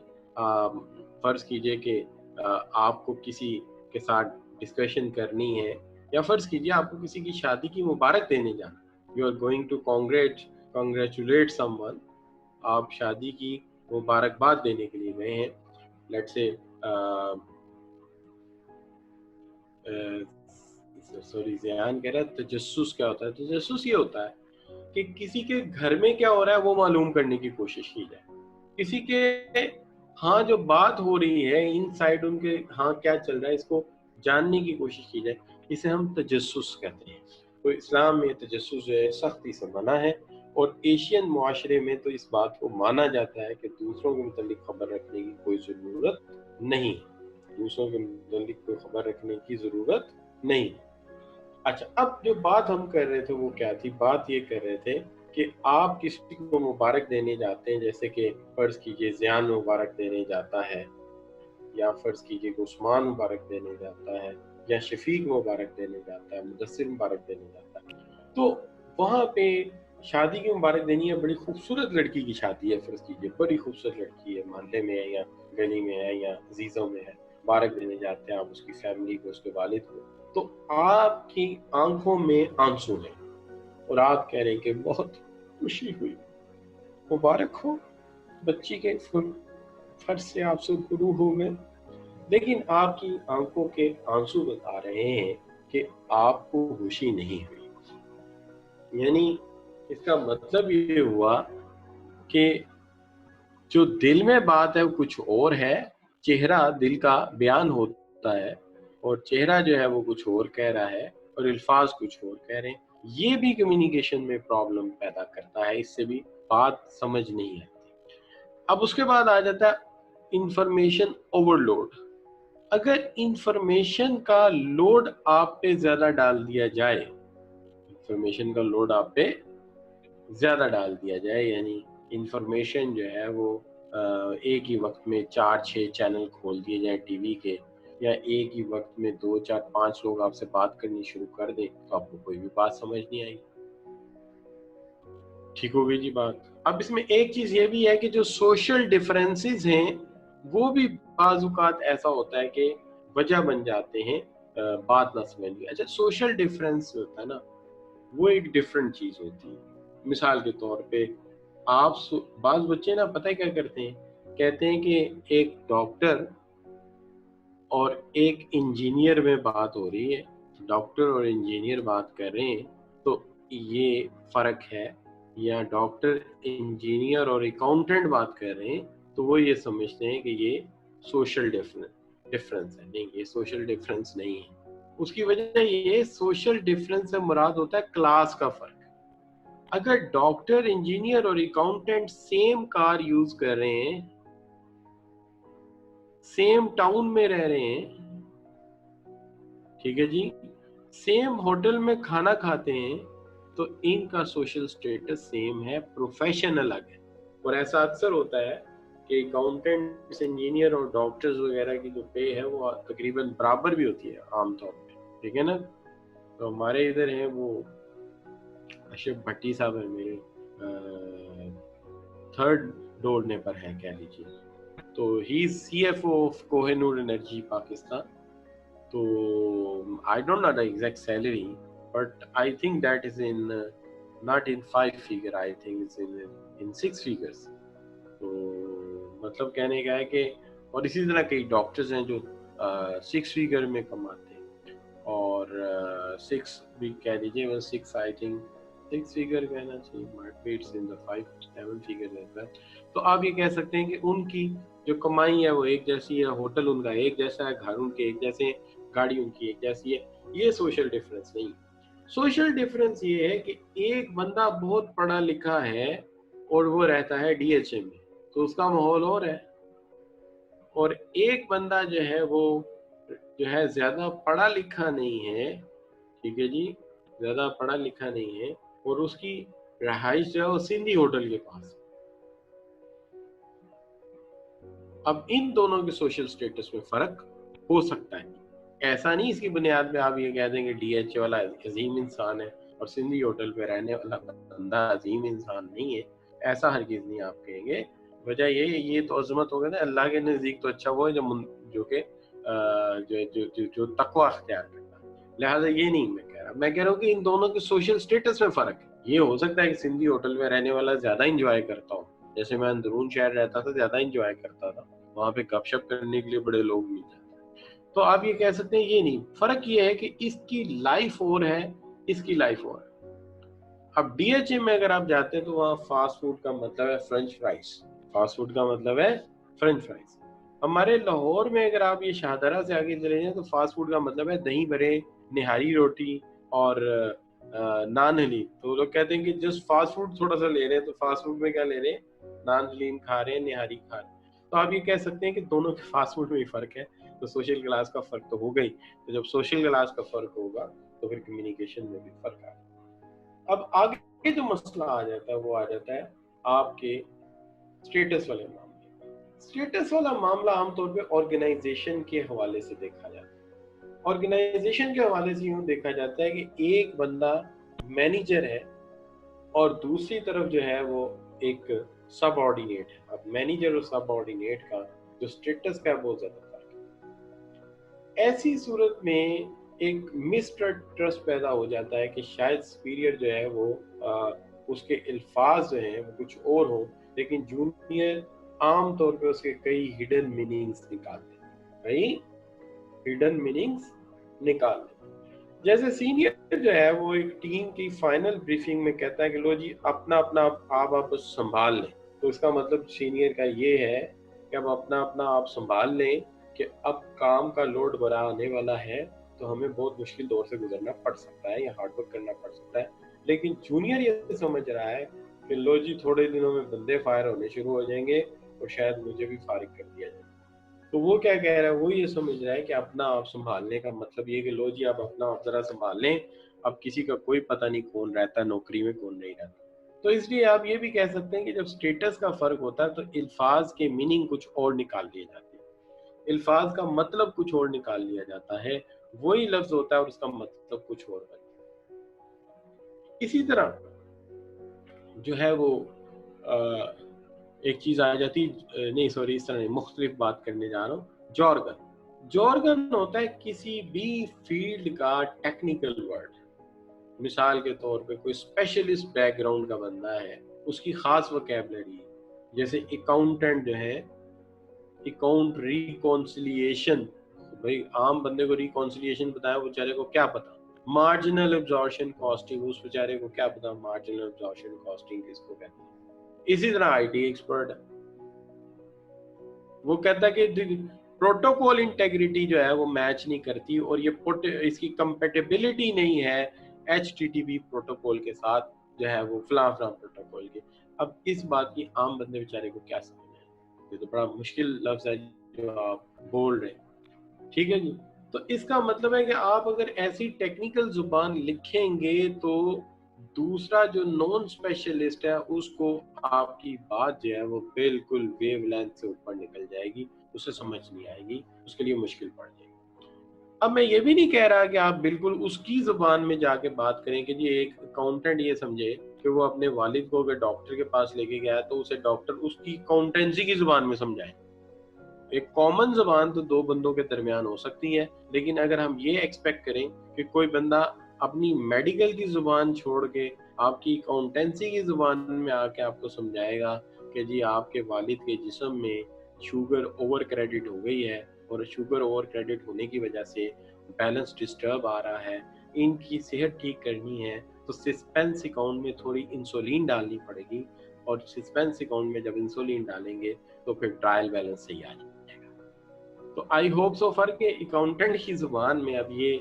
[SPEAKER 1] फर्ज कीजिए कि आपको किसी के साथ डिस्कशन करनी है, या फर्ज कीजिए आपको किसी की शादी की मुबारक देने जाना, you are going to congratulate someone, आप शादी की मुबारकबाद देने के लिए गए हैं। लेट्स से ज़ियान कह रहा है तजस्सुस क्या होता है? तजस्सुस ये होता है कि किसी के घर में क्या हो रहा है वो मालूम करने की कोशिश की जाए, किसी के हाँ जो बात हो रही है इनसाइड उनके हाँ क्या चल रहा है इसको जानने की कोशिश की जाए, इसे हम तजस्सुस कहते हैं। تو اسلام میں تجسس جو ہے سختی سے منع ہے، اور ایشین معاشرے میں تو اس بات کو مانا جاتا ہے کہ دوسروں کے متعلق خبر رکھنے کی کوئی ضرورت نہیں، دوسروں کے متعلق کوئی خبر رکھنے کی ضرورت نہیں۔ اچھا، اب جو بات ہم کر رہے تھے وہ کیا تھی؟ بات یہ کر رہے تھے کہ آپ کسی کو مبارک دینے جاتے ہیں، جیسے کہ فرض کیجئے زیان مبارک دینے جاتا ہے، یا فرض کیجئے کہ عثمان مبارک دینے جاتا ہے، یا شفیق مبارک دینے جاتا ہے، مدثر مبارک دینے جاتا ہے، تو وہاں پہ شادی کی مبارک دینی ہے، بڑی خوبصورت لڑکی کی شادی ہے، فرض کیجئے بڑی خوبصورت لڑکی ہے، محلے میں ہے یا گلی میں ہے یا عزیزوں میں ہے، مبارک دینے جاتے ہیں آپ اس کی فیملی کو، اس کے والد کو، تو آپ کی آنکھوں میں آنسو ہیں اور آپ کہہ رہے ہیں کہ بہت خوشی ہوئی، مبارک ہو، بچی کے فرض سے آپ سے گرو ہو گئے، لیکن آپ کی آنکھوں کے آنسو بتا رہے ہیں کہ آپ کو خوشی نہیں ہوئی۔ یعنی اس کا مطلب یہ ہوا کہ جو دل میں بات ہے وہ کچھ اور ہے، چہرہ دل کا بیان ہوتا ہے اور چہرہ جو ہے وہ کچھ اور کہہ رہا ہے اور الفاظ کچھ اور کہہ رہے ہیں، یہ بھی کمیونیکیشن میں پرابلم پیدا کرتا ہے، اس سے بھی بات سمجھ نہیں آتی۔ اب اس کے بعد آ جاتا ہے انفارمیشن اوور لوڈ۔ اگر انفارمیشن کا لوڈ آپ پہ زیادہ ڈال دیا جائے، انفارمیشن کا لوڈ آپ پہ زیادہ ڈال دیا جائے، یعنی انفارمیشن جو ہے وہ ایک ہی وقت میں 4-6 چینل کھول دیے جائیں ٹی وی کے، یا ایک ہی وقت میں 2-4-5 لوگ آپ سے بات کرنی شروع کر دیں، تو آپ کو کوئی بھی بات سمجھ نہیں آئی۔ ٹھیک ہو گئی جی بات؟ اب اس میں ایک چیز یہ بھی ہے کہ جو سوشل ڈفرینسز ہیں وہ بھی بعض اوقات ایسا ہوتا ہے کہ وجہ بن جاتے ہیں بات نہ سمجھ لی۔ اچھا، سوشل ڈفرینس ہوتا ہے نا، وہ ایک ڈفرینٹ چیز ہوتی ہے۔ مثال کے طور پہ آپ بعض بچے نا پتہ کیا کرتے ہیں، کہتے ہیں کہ ایک ڈاکٹر اور ایک انجینئر میں بات ہو رہی ہے، ڈاکٹر اور انجینئر بات کر رہے ہیں تو یہ فرق ہے، یا ڈاکٹر انجینئر اور اکاؤنٹنٹ بات کر رہے ہیں تو وہ یہ سمجھتے ہیں کہ یہ سوشل ڈفرینس ہے۔ نہیں، یہ سوشل ڈفرینس نہیں ہے۔ اس کی وجہ یہ سوشل ڈفرینس سے مراد ہوتا ہے کلاس کا فرق۔ اگر ڈاکٹر انجینئر اور اکاؤنٹنٹ سیم کار یوز کر رہے ہیں، سیم ٹاؤن میں رہ رہے ہیں، ٹھیک ہے جی، سیم ہوٹل میں کھانا کھاتے ہیں، تو ان کا سوشل سٹیٹس سیم ہے، پروفیشن الگ ہے۔ اور ایسا اکثر ہوتا ہے کہ اکاؤنٹنٹس، انجینئر اور ڈاکٹرز وغیرہ کی جو پے ہے وہ تقریباً برابر بھی ہوتی ہے عام طور پہ، ٹھیک ہے نا۔ تو ہمارے ادھر ہیں وہ اشرف بھٹی صاحب ہیں، میرے تھرڈ ڈور پر ہیں کہہ لیجیے، تو ہی از C F O of Koh Noor energy Pakistan. تو I don't know the exact salary, but I think that is in not in 5 figure, I think it's in 6 figures. تو مطلب کہنے کا ہے کہ، اور اسی طرح کئی ڈاکٹرز ہیں جو 6 فگر میں کماتے ہیں، اور 6 بھی کہہ دیجیے، 6 I think 6 فگر کہنا چاہیے، might be it's in the 5-7 figure رہتا ہے۔ تو آپ یہ کہہ سکتے ہیں کہ ان کی جو کمائی ہے وہ ایک جیسی ہے، ہوٹل ان کا ایک جیسا ہے، گھر ان کے ایک جیسے ہیں، گاڑی ان کی ایک جیسی ہے۔ یہ سوشل ڈیفرنس نہیں۔ سوشل ڈیفرنس یہ ہے کہ ایک بندہ بہت پڑھا لکھا ہے اور وہ رہتا ہے ڈی ایچ اے میں، تو اس کا ماحول اور ہے، اور ایک بندہ جو ہے وہ جو ہے زیادہ پڑھا لکھا نہیں ہے، ٹھیک ہے جی، زیادہ پڑھا لکھا نہیں ہے، اور اس کی رہائش جو ہے وہ سندھی ہوٹل کے پاس۔ اب ان دونوں کے سوشل سٹیٹس میں فرق ہو سکتا ہے، ایسا نہیں اس کی بنیاد پہ آپ یہ کہہ دیں کہ ڈی ایچ اے والا عظیم انسان ہے اور سندھی ہوٹل پہ رہنے والا بندہ عظیم انسان نہیں ہے، ایسا ہرگز نہیں آپ کہیں گے۔ وجہ یہ تو عظمت ہوگا نا، اللہ کے نزدیک تو اچھا وہ ہے جو کہ جو تقوی اختیار کرتا ہے۔ لہٰذا یہ نہیں میں کہہ رہا، میں کہہ رہا ہوں کہ ان دونوں کے سوشل سٹیٹس میں فرق ہے۔ یہ ہو سکتا ہے کہ سندھی ہوٹل میں رہنے والا زیادہ انجوائے کرتا ہوں، جیسے میں اندرون شہر رہتا تھا زیادہ انجوائے کرتا تھا، وہاں پہ گپ شپ کرنے کے لیے بڑے لوگ مل جاتے ہیں۔ تو آپ یہ کہہ سکتے ہیں، یہ نہیں، فرق یہ ہے کہ اس کی لائف اور ہے، اس کی لائف اور ہے۔ اب ڈی ایچ اے میں اگر آپ جاتے ہیں تو وہاں فاسٹ فوڈ کا مطلب ہے فرینچ فرائز، فاسٹ فوڈ کا مطلب ہے فرینچ فرائز۔ ہمارے لاہور میں اگر آپ یہ شاہدرہ سے آگے چلے جائیں تو فاسٹ فوڈ کا مطلب ہے دہی بھرے، نہاری روٹی اور नान हलीम, तो वो लोग कहते हैं कि जस्ट फास्ट फूड थोड़ा सा ले रहे हैं, तो फास्ट फूड में क्या ले रहे हैं, नान हलीम खा रहे हैं, निहारी खा रहे हैं। तो आप ये कह सकते हैं कि दोनों के फास्ट फूड में ही फर्क है, तो सोशल क्लास का फर्क तो हो गई। तो जब सोशल क्लास का फर्क होगा तो फिर कम्युनिकेशन में भी फर्क आएगा। अब आगे जो मसला आ जाता है वो आ जाता है आपके स्टेटस वाले मामले। स्टेटस वाला मामला आमतौर पे ऑर्गेनाइजेशन के हवाले से देखा जाता है। ऑर्गेनाइजेशन के हवाले से यूं देखा जाता है कि एक बंदा मैनेजर है और दूसरी तरफ जो है वो एक सब ऑर्डिनेट है। अब मैनेजर और सब ऑर्डिनेट का जो स्टेटस का है बहुत ज्यादा फर्क है। ऐसी सूरत में एक मिसट्रस्ट पैदा हो जाता है कि शायद सुपीरियर जो है वो उसके अल्फाज जो हैं वो कुछ और हो, लेकिन जूनियर आम तौर पे उसके कई हिडन मीनिंग्स निकालते हैं, राइट, हिडन मीनिंग्स निकालते हैं। जैसे सीनियर जो है वो एक टीम की फाइनल ब्रीफिंग में कहता है कि लो जी अपना अपना आप संभाल लें, तो इसका मतलब सीनियर का ये है कि अब अपना अपना आप संभाल लें कि अब काम का लोड बड़ा आने वाला है, तो हमें बहुत मुश्किल दौर से गुजरना पड़ सकता है या हार्डवर्क करना पड़ सकता है। लेकिन जूनियर ये समझ रहा है कि लो जी थोड़े दिनों में बंदे फायर होने शुरू हो जाएंगे और शायद मुझे भी फारिग कर दिया जाए। तो वो क्या कह रहा है, वो ये समझ रहा है कि अपना आप संभालने का मतलब ये कि लो जी आप अपना आप जरा संभाल लें, अब किसी का कोई पता नहीं कौन रहता है नौकरी में कौन नहीं रहता। तो इसलिए आप ये भी कह सकते हैं कि जब स्टेटस का फर्क होता है तो अल्फाज के मीनिंग कुछ और निकाल लिए जाते हैं, अल्फाज का मतलब कुछ और निकाल लिया जाता है, वही लफ्ज होता है और उसका मतलब कुछ और बनता है। इसी तरह जो है वो एक चीज आ जाती, नहीं सॉरी इस तरह नहीं, मुख्तलिफ बात करने जा रहा हूँ। जॉर्गन, जॉर्गन होता है किसी भी फील्ड का टेक्निकल वर्ड। मिसाल के तौर पे कोई स्पेशलिस्ट बैकग्राउंड का बंदा है, उसकी खास वोकैबुलरी है। जैसे अकाउंटेंट जो है, अकाउंट रिकॉन्सिलिएशन, भाई आम बंदे को रिकॉन्सिलिएशन बताया, वो बेचारे को क्या पता। मार्जिनल एब्जॉर्प्शन कॉस्टिंग, उस बेचारे को क्या पता मार्जिनल एब्जॉर्प्शन कॉस्टिंग किसको कहते हैं। इसी तरह आईटी एक्सपर्ट है, वो कहता है कि प्रोटोकॉल इंटेग्रिटी जो है वो मैच नहीं करती और ये इसकी कंपेटेबिलिटी नहीं है HTTP प्रोटोकॉल के साथ, जो है वो फलां प्रोटोकॉल के। अब इस बात की आम बंदे बेचारे को क्या समझ आए, ये तो बड़ा मुश्किल लफ्ज है जो आप बोल रहे हैं, ठीक है जी। तो इसका मतलब है कि आप अगर ऐसी टेक्निकल जुबान लिखेंगे तो दूसरा जो नॉन स्पेशलिस्ट है उसको आपकी बात जो है वो बिल्कुल वेवलेंथ से ऊपर निकल जाएगी, उसे समझ नहीं आएगी, उसके लिए मुश्किल पड़ जाएगी। अब मैं ये भी नहीं कह रहा कि आप बिल्कुल उसकी जुबान में जाके बात करें कि जी एक अकाउंटेंट ये समझे कि वो अपने वालिद को अगर डॉक्टर के पास लेके गया है तो उसे डॉक्टर उसकी अकाउंटेंसी की जुबान में समझाए। एक कॉमन जुबान तो दो बंदों के दरमियान हो सकती है, लेकिन अगर हम ये एक्सपेक्ट करें कि कोई बंदा अपनी मेडिकल की जुबान छोड़ के आपकी अकाउंटेंसी की जुबान में आके आपको समझाएगा कि जी आपके वालिद के जिस्म में शुगर ओवर क्रेडिट हो गई है और शुगर ओवर क्रेडिट होने की वजह से बैलेंस डिस्टर्ब आ रहा है, इनकी सेहत ठीक करनी है तो सस्पेंस अकाउंट में थोड़ी इंसुलिन डालनी पड़ेगी, और सस्पेंस अकाउंट में जब इंसुलिन डालेंगे तो फिर ट्रायल बैलेंस सही आ जाएगा। तो आई होप सो फर के अकाउंटेंट की जुबान में अब ये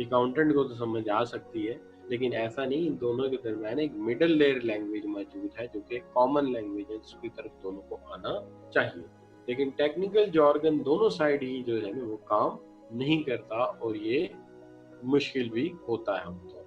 [SPEAKER 1] अकाउंटेंट को तो समझ आ सकती है, लेकिन ऐसा नहीं, इन दोनों के दरम्यान एक मिडिल लेयर लैंग्वेज मौजूद है जो कि कॉमन लैंग्वेज है जिसकी तरफ दोनों को आना चाहिए। लेकिन टेक्निकल जॉर्गन दोनों साइड ही जो है वो काम नहीं करता और ये मुश्किल भी होता है हमको।